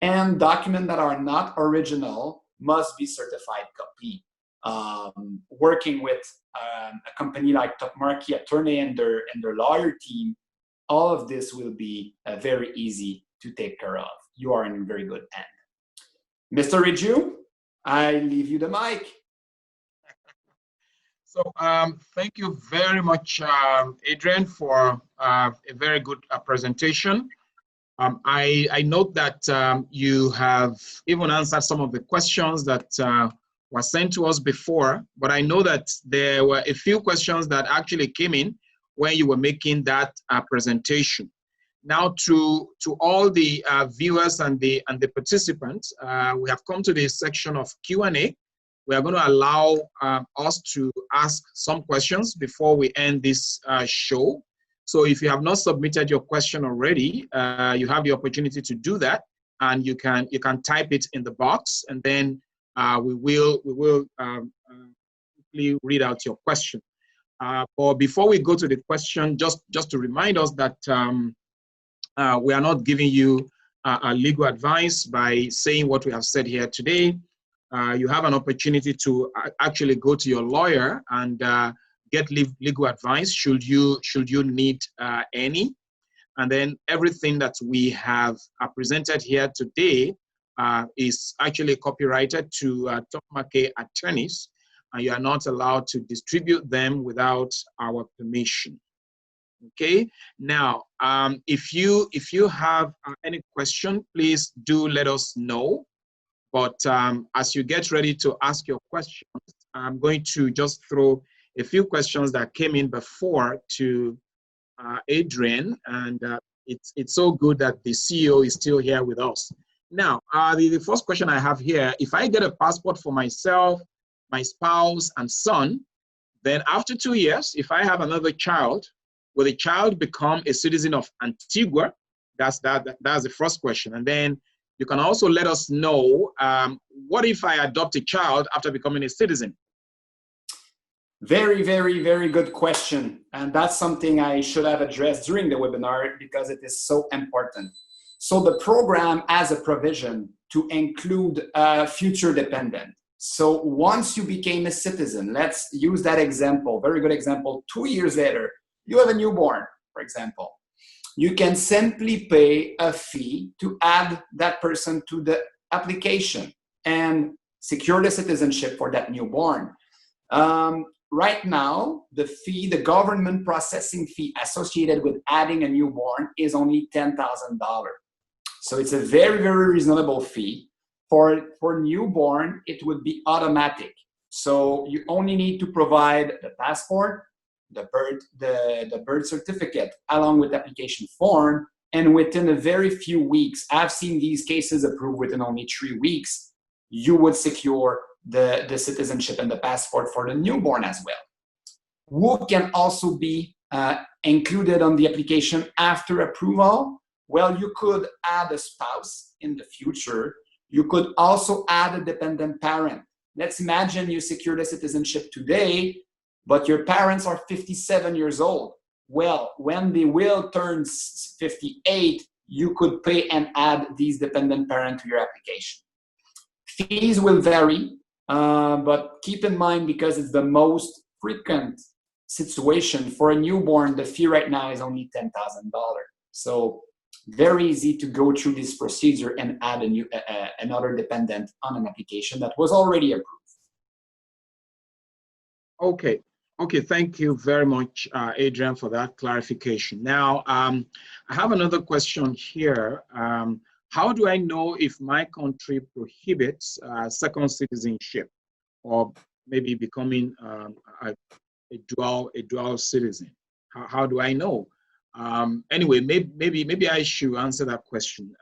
and documents that are not original must be certified copy. Working with a company like Topmarké Attorneys and their lawyer team, all of this will be very easy to take care of. You are in very good hands. Mr. Reju, I leave you the mic.
So thank you very much, Adrien, for a very good presentation. I note that you have even answered some of the questions that were sent to us before, but I know that there were a few questions that actually came in when you were making that presentation. Now, to all the viewers and the participants, we have come to the section of Q&A. We are going to allow us to ask some questions before we end this show. So if you have not submitted your question already, you have the opportunity to do that, and you can type it in the box, and then we will quickly read out your question. Or before we go to the question, just to remind us that we are not giving you legal advice by saying what we have said here today. You have an opportunity to actually go to your lawyer and get legal advice should you need any. And then everything that we have presented here today is actually copyrighted to Topmarké Attorneys, and you are not allowed to distribute them without our permission. Okay. Now, if you have any question, please do let us know. But as you get ready to ask your questions, I'm going to just throw a few questions that came in before to Adrien, and it's so good that the CEO is still here with us. Now, the first question I have here: if I get a passport for myself, my spouse, and son, then after 2 years, if I have another child, will the child become a citizen of Antigua? That's the first question. And then you can also let us know, what if I adopt a child after becoming a citizen?
Very, very, very good question. And that's something I should have addressed during the webinar because it is so important. So the program has a provision to include future dependent. So once you became a citizen, let's use that example, very good example, 2 years later, you have a newborn, for example. You can simply pay a fee to add that person to the application and secure the citizenship for that newborn. Right now, the fee, the government processing fee associated with adding a newborn is only $10,000. So it's a very, very reasonable fee. For newborn, it would be automatic. So you only need to provide the passport, the birth certificate, along with the application form, and within a very few weeks, I've seen these cases approved within only 3 weeks, you would secure the citizenship and the passport for the newborn as well. Who can also be included on the application after approval? Well, you could add a spouse in the future. You could also add a dependent parent. Let's imagine you secure the citizenship today, but your parents are 57 years old. Well, when they will turn 58, you could pay and add these dependent parent to your application. Fees will vary, but keep in mind, because it's the most frequent situation for a newborn, the fee right now is only $10,000. So very easy to go through this procedure and add another dependent on an application that was already approved.
Okay, thank you very much, Adrien, for that clarification. Now, I have another question here. How do I know if my country prohibits second citizenship, or maybe becoming a dual citizen? How do I know? Anyway, maybe I should answer that question.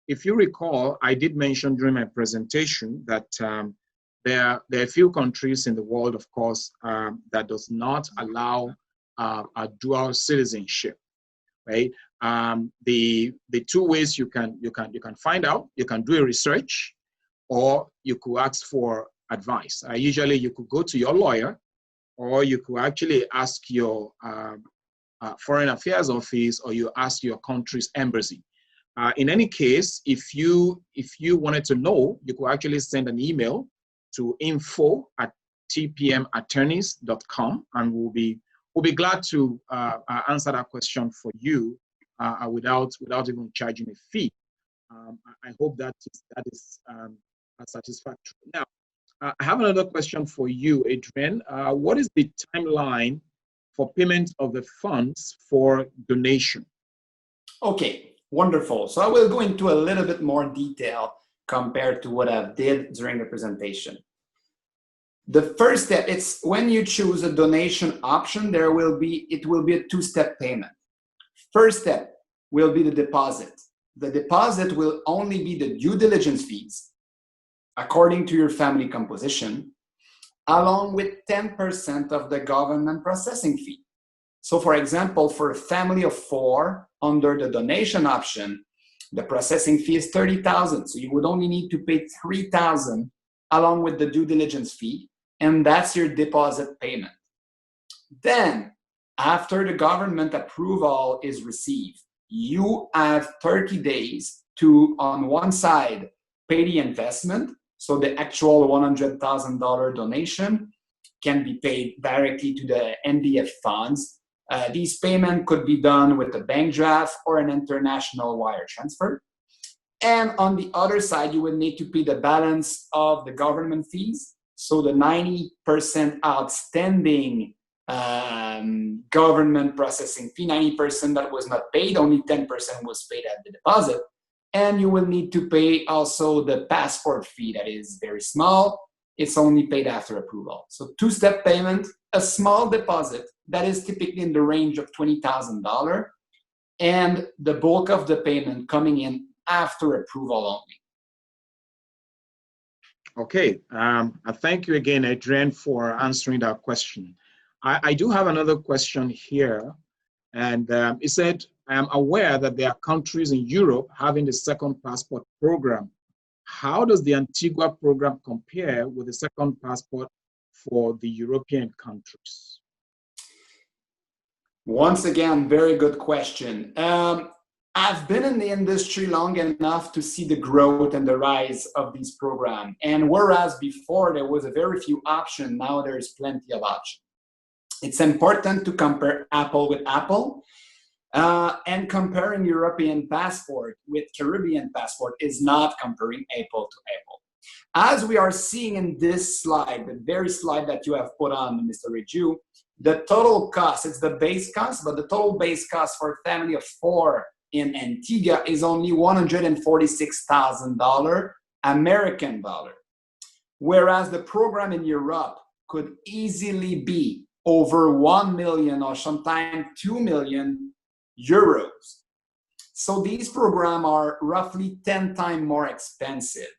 If you recall, I did mention during my presentation that there are a few countries in the world, of course, that does not allow a dual citizenship, right? The two ways you can find out: you can do a research, or you could ask for advice. Usually, you could go to your lawyer, or you could actually ask your Foreign Affairs Office, or you ask your country's embassy. In any case, if you wanted to know, you could actually send an email to info@tpmattorneys.com, and we'll be we'll be glad to answer that question for you without even charging a fee. I hope that is satisfactory. Now, I have another question for you, Adrien. What is the timeline for payment of the funds for donation?
Okay, wonderful. So I will go into a little bit more detail compared to what I did during the presentation. The first step, it's when you choose a donation option, it will be a two-step payment. First step will be the deposit. The deposit will only be the due diligence fees according to your family composition, along with 10% of the government processing fee. So for example, for a family of 4 under the donation option, the processing fee is $30,000. So you would only need to pay $3,000 along with the due diligence fee, and that's your deposit payment. Then, after the government approval is received, you have 30 days to, on one side, pay the investment. So the actual $100,000 donation can be paid directly to the NDF funds. These payments could be done with a bank draft or an international wire transfer. And on the other side, you would need to pay the balance of the government fees. So the 90% outstanding government processing fee, 90% that was not paid, only 10% was paid at the deposit. And you will need to pay also the passport fee that is very small. It's only paid after approval. So two-step payment, a small deposit that is typically in the range of $20,000, and the bulk of the payment coming in after approval only.
Okay, I thank you again, Adrien, for answering that question. I do have another question here, and it said, I am aware that there are countries in Europe having the second passport program. How does the Antigua program compare with the second passport for the European countries?
Once again, very good question. I've been in the industry long enough to see the growth and the rise of these programs. And whereas before there was a very few options, now there's plenty of options. It's important to compare apple with apple. And comparing European passport with Caribbean passport is not comparing apple to apple. As we are seeing in this slide, the very slide that you have put on, Mr. Reju, the total cost, it's the base cost, but the total base cost for a family of 4 in Antigua is only $146,000 American dollar. Whereas the program in Europe could easily be over 1 million or sometimes 2 million euros. So these programs are roughly 10 times more expensive.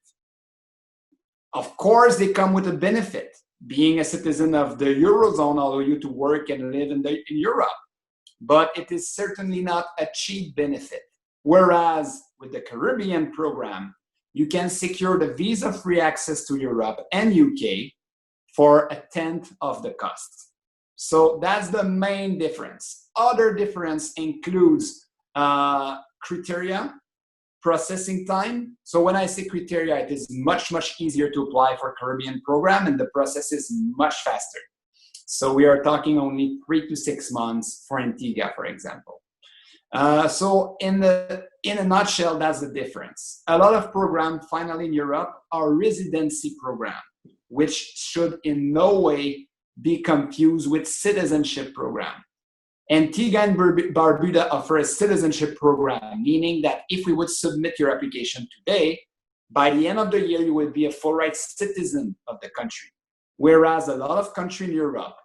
Of course, they come with a benefit. Being a citizen of the Eurozone allows you to work and live in Europe, but it is certainly not a cheap benefit. Whereas with the Caribbean program, you can secure the visa-free access to Europe and UK for 1/10 of the cost. So that's the main difference. Other difference includes criteria, processing time. So when I say criteria, it is much, much easier to apply for Caribbean program, and the process is much faster. So we are talking only 3 to 6 months for Antigua, for example. So in a nutshell, that's the difference. A lot of programs, finally in Europe, are residency programs, which should in no way be confused with citizenship program. Antigua and Barbuda offer a citizenship program, meaning that if we would submit your application today, by the end of the year, you will be a full rights citizen of the country. Whereas a lot of countries in Europe,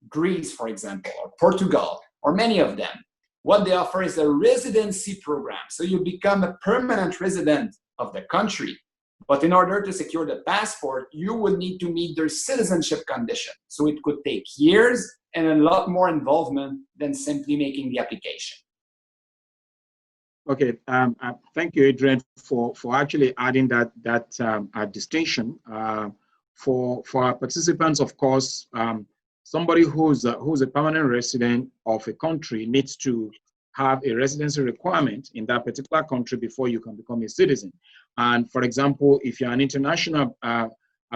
Greece, for example, or Portugal, or many of them, what they offer is a residency program. So you become a permanent resident of the country. But in order to secure the passport, you would need to meet their citizenship condition. So it could take years and a lot more involvement than simply making the application.
Okay, thank you, Adrien, for actually adding that distinction. For our participants, of course, somebody who's a permanent resident of a country needs to have a residency requirement in that particular country before you can become a citizen. And for example, if you're an international a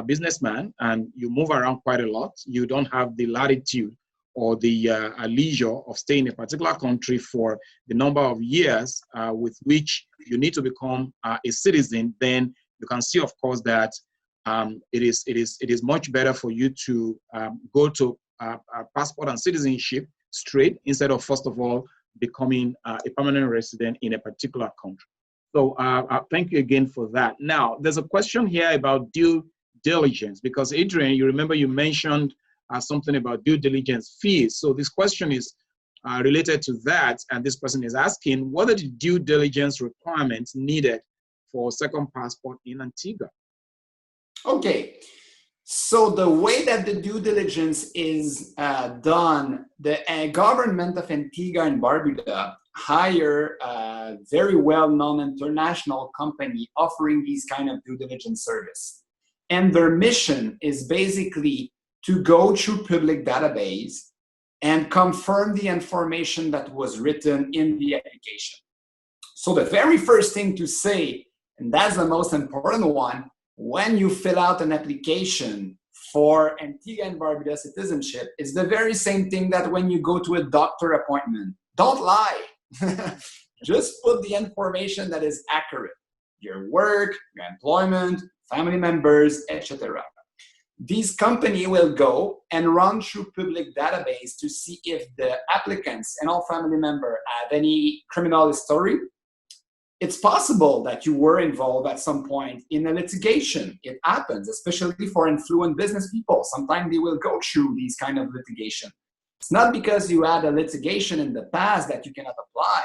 businessman and you move around quite a lot, you don't have the latitude or the leisure of staying in a particular country for the number of years with which you need to become a citizen, then you can see, of course, that it is much better for you to go to passport and citizenship straight instead of, first of all, becoming a permanent resident in a particular country. So thank you again for that. Now, there's a question here about due diligence, because Adrien, you remember you mentioned something about due diligence fees. So this question is related to that, and this person is asking, what are the due diligence requirements needed for second passport in Antigua?
Okay, so the way that the due diligence is done, the government of Antigua and Barbuda hire a very well-known international company offering these kind of due diligence service. And their mission is basically to go through public database and confirm the information that was written in the application. So the very first thing to say, and that's the most important one, when you fill out an application for Antigua and Barbuda citizenship, is the very same thing that when you go to a doctor appointment. Don't lie. Just put the information that is accurate. Your work, your employment, family members, etc. This company will go and run through public database to see if the applicants and all family members have any criminal history. It's possible that you were involved at some point in a litigation. It happens, especially for influent business people. Sometimes they will go through these kind of litigation. It's not because you had a litigation in the past that you cannot apply.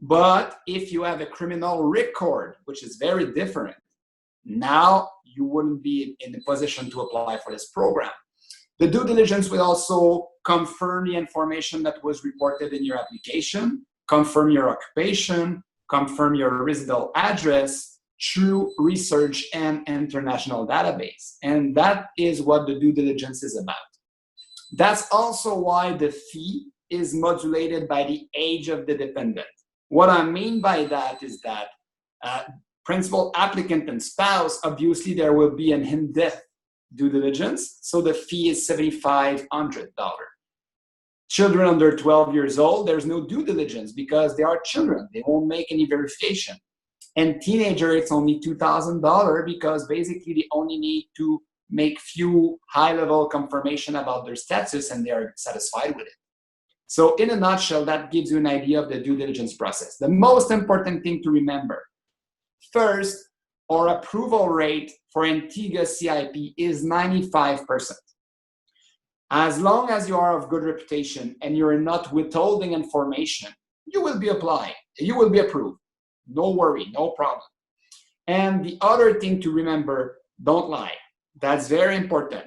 But if you have a criminal record, which is very different, now you wouldn't be in the position to apply for this program. The due diligence will also confirm the information that was reported in your application, confirm your occupation, confirm your residential address through research and international database. And that is what the due diligence is about. That's also why the fee is modulated by the age of the dependent. What I mean by that is that principal, applicant, and spouse, obviously there will be an in-depth due diligence, so the fee is $7,500. Children under 12 years old, there's no due diligence because they are children. They won't make any verification. And teenager, it's only $2,000 because basically they only need to make few high-level confirmation about their status and they are satisfied with it. So in a nutshell, that gives you an idea of the due diligence process. The most important thing to remember, first, our approval rate for Antigua CIP is 95%. As long as you are of good reputation and you're not withholding information, you will be applying. You will be approved. No worry, no problem. And the other thing to remember, don't lie. That's very important.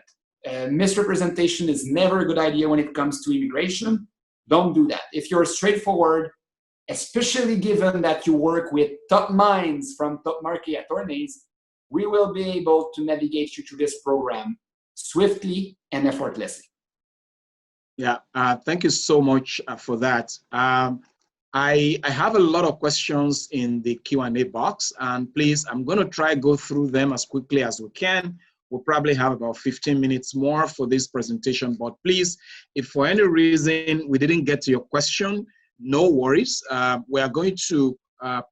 Misrepresentation is never a good idea when it comes to immigration. Don't do that. If you're straightforward, especially given that you work with top minds from Topmarké Attorneys, we will be able to navigate you through this program swiftly and effortlessly.
Yeah, thank you so much for that. I have a lot of questions in the Q&A box, and please, I'm going to try go through them as quickly as we can. We'll probably have about 15 minutes more for this presentation, but please, if for any reason we didn't get to your question, no worries. We are going to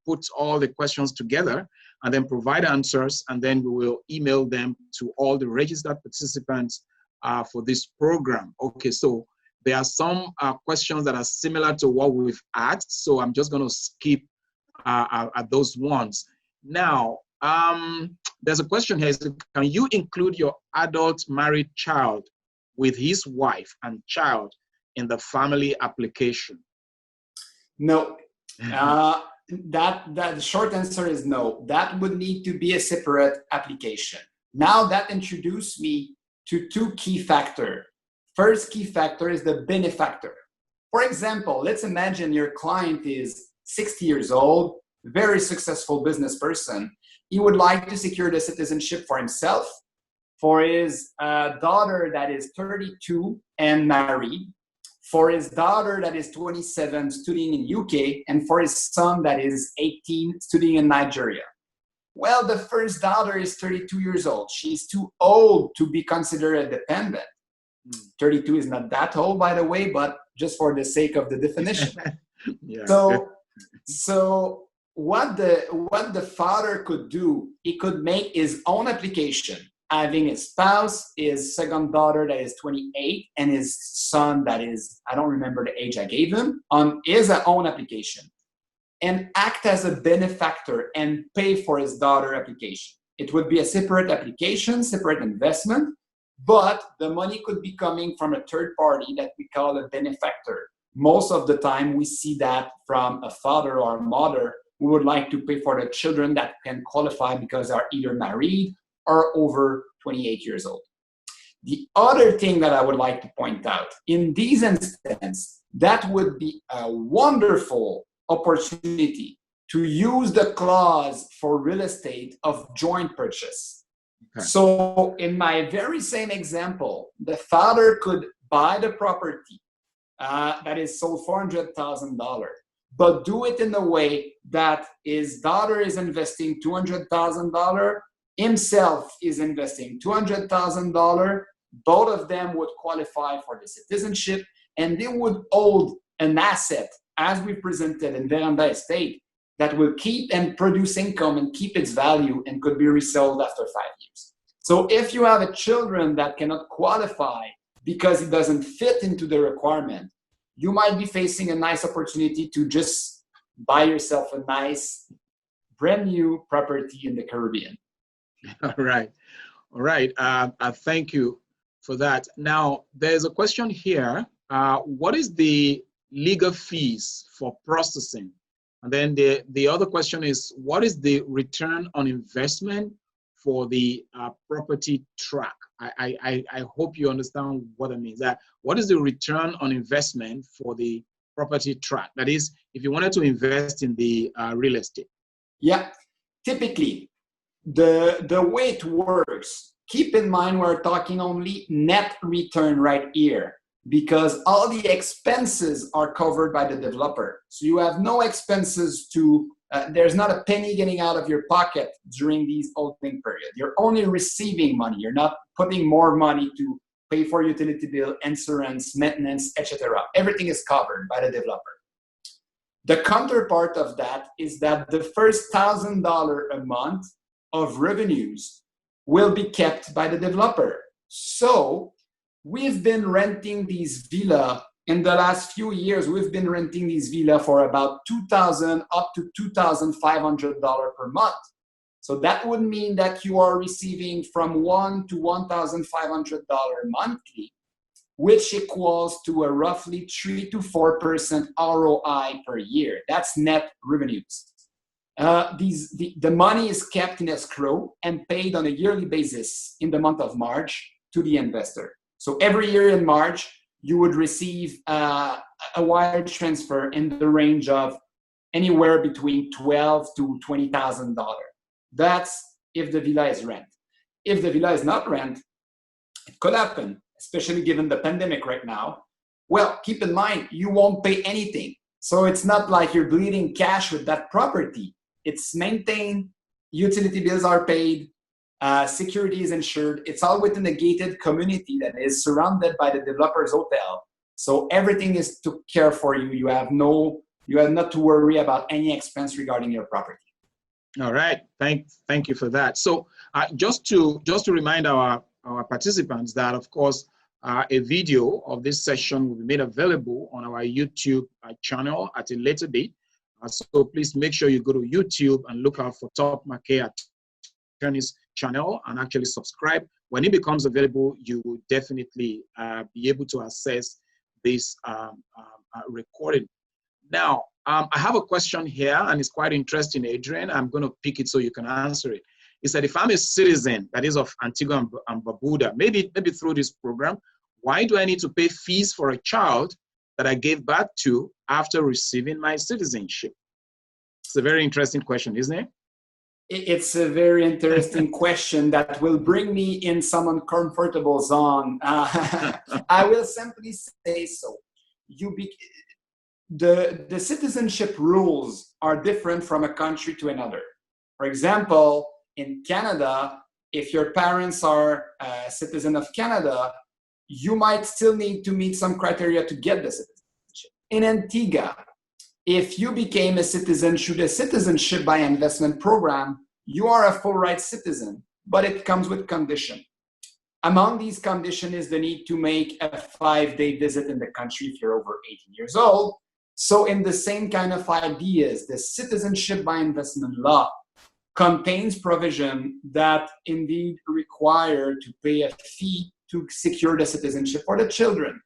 put all the questions together and then provide answers, and then we will email them to all the registered participants for this program. Okay, so there are some questions that are similar to what we've asked, so I'm just going to skip at those ones. Now, there's a question here. Can you include your adult married child with his wife and child in the family application?
No. The short answer is no. That would need to be a separate application. Now that introduced me to two key factors. First key factor is the benefactor. For example, let's imagine your client is 60 years old, very successful business person. He would like to secure the citizenship for himself, for his daughter that is 32 and married, for his daughter that is 27 studying in UK, and for his son that is 18 studying in Nigeria. Well, the first daughter is 32 years old. She's too old to be considered a dependent. 32 is not that old, by the way, but just for the sake of the definition.
Yeah.
So what the father could do, he could make his own application, having his spouse, his second daughter that is 28, and his son that is, I don't remember the age I gave him, on his own application, and act as a benefactor and pay for his daughter application. It would be a separate application, separate investment, but the money could be coming from a third party that we call a benefactor. Most of the time we see that from a father or a mother who would like to pay for the children that can qualify because they are either married or over 28 years old. The other thing that I would like to point out, in these instances, that would be a wonderful opportunity to use the clause for real estate of joint purchase. Okay. So in my very same example, the father could buy the property that is sold $400,000, but do it in a way that his daughter is investing $200,000, himself is investing $200,000, both of them would qualify for the citizenship, and they would hold an asset, as we presented in Veranda Estate, that will keep and produce income and keep its value and could be resold after 5 years. So if you have a children that cannot qualify because it doesn't fit into the requirement, you might be facing a nice opportunity to just buy yourself a nice brand new property in the Caribbean.
All right. All right. Thank you for that. Now, there's a question here. What is the legal fees for processing? And then the other question is, what is the return on investment for the property track? I hope you understand what I mean. That what is the return on investment for the property track? That is, if you wanted to invest in the real estate.
Yeah, typically, the way it works, keep in mind we're talking only net return right here, because all the expenses are covered by the developer. So you have no expenses to, there's not a penny getting out of your pocket during these holding period. You're only receiving money. You're not putting more money to pay for utility bill, insurance, maintenance, etc. Everything is covered by the developer. The counterpart of that is that the first $1,000 a month of revenues will be kept by the developer. So we've been renting these villas in the last few years. We've been renting these villas for about $2,000 up to $2,500 per month. So that would mean that you are receiving from $1,000 to $1,500 monthly, which equals to a roughly 3 to 4% ROI per year. That's net revenues. The money is kept in escrow and paid on a yearly basis in the month of March to the investor. So every year in March, you would receive a wire transfer in the range of anywhere between $12,000 to $20,000. That's if the villa is rent. If the villa is not rent, it could happen, especially given the pandemic right now. Well, keep in mind, you won't pay anything. So it's not like you're bleeding cash with that property. It's maintained, utility bills are paid, security is insured. It's all within a gated community that is surrounded by the developer's hotel. So everything is took care for you. You have not to worry about any expense regarding your property.
All right, thank you for that. So just to remind our participants that, of course, a video of this session will be made available on our YouTube channel at a later date. So please make sure you go to YouTube and look out for Topmarké Attorneys channel and actually subscribe. When it becomes available, you will definitely be able to access this recording. Now, I have a question here, and it's quite interesting, Adrien. I'm going to pick it so you can answer it. It said, if I'm a citizen, that is of Antigua and Barbuda, maybe through this program, why do I need to pay fees for a child that I gave birth to after receiving my citizenship? It's a very interesting question, isn't it?
It's a very interesting question that will bring me in some uncomfortable zone. I will simply say so. The citizenship rules are different from a country to another. For example, in Canada, if your parents are a citizen of Canada, you might still need to meet some criteria to get the citizenship. In Antigua, if you became a citizen through the Citizenship by Investment program, you are a full rights citizen, but it comes with condition. Among these conditions is the need to make a 5-day visit in the country if you're over 18 years old. So in the same kind of ideas, the Citizenship by Investment law contains provision that indeed require to pay a fee to secure the citizenship for the children.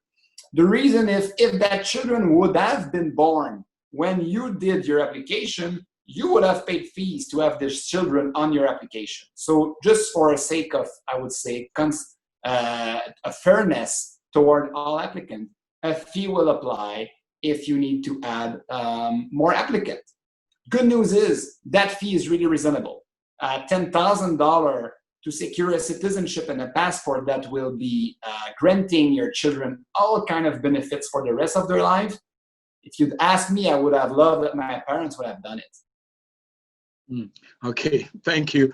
The reason is if that children would have been born when you did your application, you would have paid fees to have these children on your application. So just for a sake of, I would say, a fairness toward all applicants, a fee will apply if you need to add more applicants. Good news is that fee is really reasonable. $10,000 to secure a citizenship and a passport that will be granting your children all kind of benefits for the rest of their life. If you'd asked me, I would have loved that my parents would have done it.
Okay, thank you.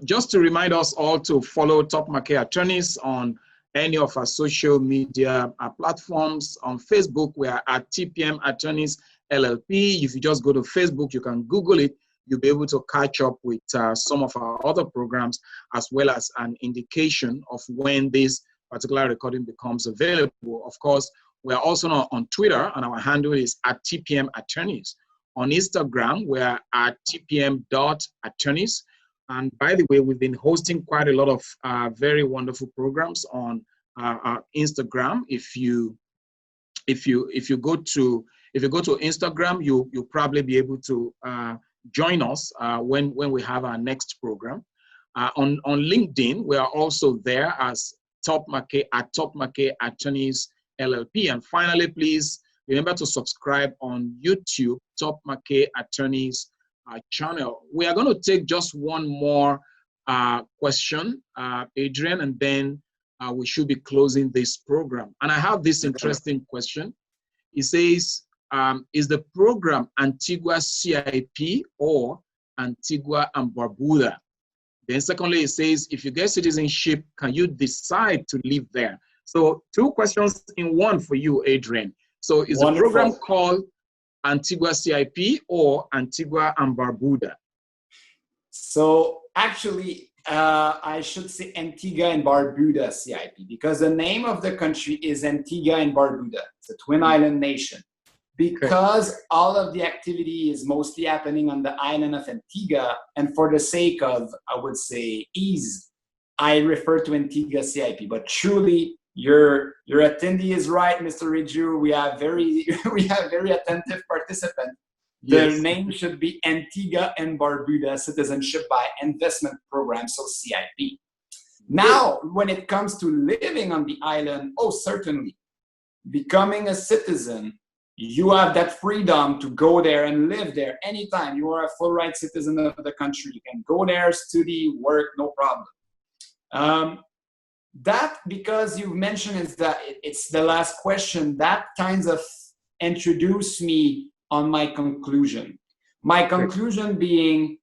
Just to remind us all to follow Topmarké Attorneys on any of our social media platforms. On Facebook, we are at TPM Attorneys LLP. If you just go to Facebook, you can Google it. You'll be able to catch up with some of our other programs, as well as an indication of when this particular recording becomes available. Of course, we are also on Twitter, and our handle is at TPM Attorneys. On Instagram, we are at tpm.attorneys. And by the way, we've been hosting quite a lot of very wonderful programs on Instagram. If you go to Instagram, you'll probably be able to join us when we have our next program. On LinkedIn, we are also there as Topmarké Attorneys LLP. And finally, please remember to subscribe on YouTube, Topmarké Attorneys channel. We are going to take just one more question, Adrien, and then we should be closing this program. And I have this interesting question. It says, is the program Antigua CIP or Antigua and Barbuda? Then secondly, it says, if you get citizenship, can you decide to live there? So 2 questions in one for you, Adrien. So is the program called Antigua CIP or Antigua and Barbuda?
So actually, I should say Antigua and Barbuda CIP, because the name of the country is Antigua and Barbuda. It's a twin island nation. Because all of the activity is mostly happening on the island of Antigua, and for the sake of, I would say, ease, I refer to Antigua CIP. But truly, your attendee is right, Mr. Reju. We have very attentive participants. Yes. The name should be Antigua and Barbuda Citizenship by Investment Program, so CIP. Now, when it comes to living on the island, oh, certainly, becoming a citizen, you have that freedom to go there and live there anytime. You are a full right citizen of the country. You can go there, study, work, no problem. That, because you mentioned is that it's the last question, that kind of introduced me on my conclusion. My conclusion being,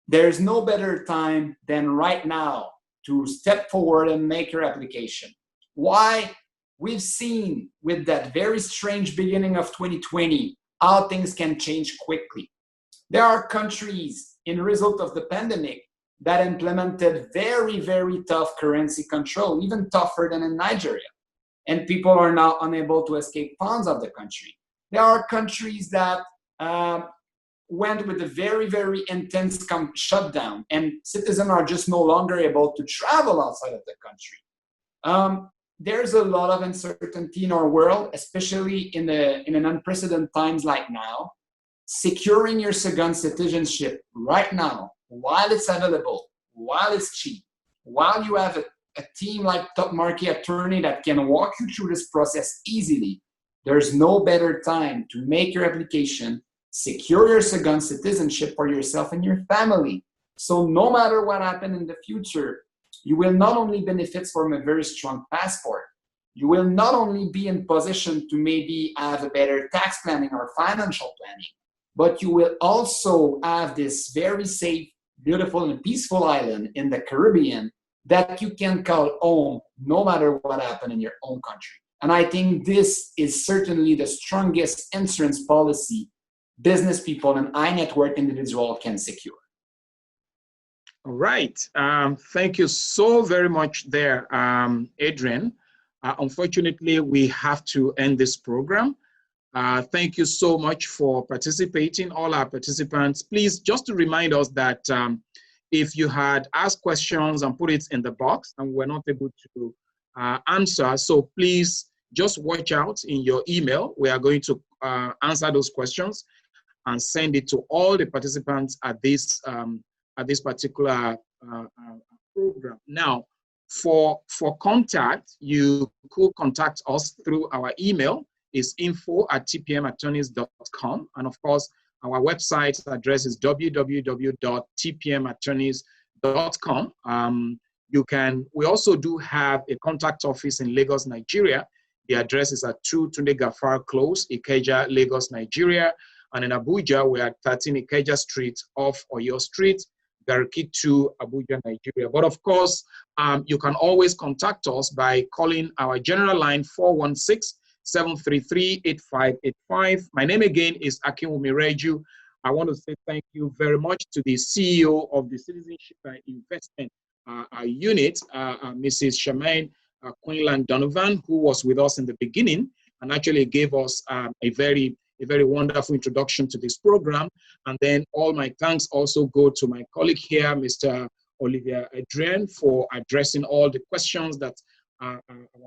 there's no better time than right now to step forward and make your application. Why? We've seen with that very strange beginning of 2020, how things can change quickly. There are countries in result of the pandemic that implemented very, very tough currency control, even tougher than in Nigeria. And people are now unable to escape funds of the country. There are countries that went with a very, very intense shutdown, and citizens are just no longer able to travel outside of the country. There's a lot of uncertainty in our world, especially in an unprecedented times like now. Securing your second citizenship right now, while it's available, while it's cheap, while you have a team like Topmarké Attorney that can walk you through this process easily, there's no better time to make your application, secure your second citizenship for yourself and your family. So no matter what happens in the future, you will not only benefit from a very strong passport, you will not only be in position to maybe have a better tax planning or financial planning, but you will also have this very safe, beautiful, and peaceful island in the Caribbean that you can call home no matter what happened in your own country. And I think this is certainly the strongest insurance policy business people and high net worth individual can secure.
All right. Thank you so very much there, Adrien. Unfortunately, we have to end this program. Thank you so much for participating, all our participants. Please, just to remind us that if you had asked questions and put it in the box and we're not able to answer, so please just watch out in your email. We are going to answer those questions and send it to all the participants at this particular program. Now, for contact, you could contact us through our email. Is info@tpmattorneys.com, and of course, our website address is www.tpmattorneys.com. We also do have a contact office in Lagos, Nigeria. The address is at 2 Tunde Gafar Close, Ikeja, Lagos, Nigeria. And in Abuja, we are at 13 Ikeja Street off Oyo Street, Gariki 2, Abuja, Nigeria. But of course, you can always contact us by calling our general line 416-733-8585. My name again is Akin Reju. I want to say thank you very much to the CEO of the Citizenship Investment Unit, Mrs. Charmaine Quinland Donovan, who was with us in the beginning and actually gave us a very wonderful introduction to this program. And then all my thanks also go to my colleague here, Mr. Adrien, for addressing all the questions that our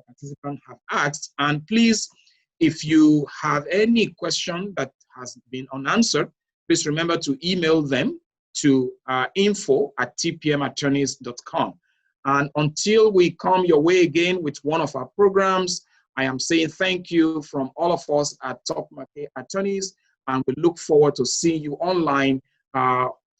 participants have asked. And please, if you have any question that has been unanswered, please remember to email them to info@tpmattorneys.com. And until we come your way again with one of our programs, I am saying thank you from all of us at Topmarké Attorneys, and we look forward to seeing you online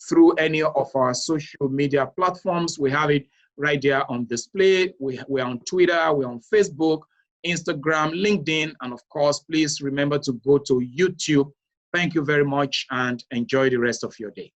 through any of our social media platforms. We have it right there on display. We're on Twitter, we're on Facebook, Instagram, LinkedIn, and of course, please remember to go to YouTube. Thank you very much and enjoy the rest of your day.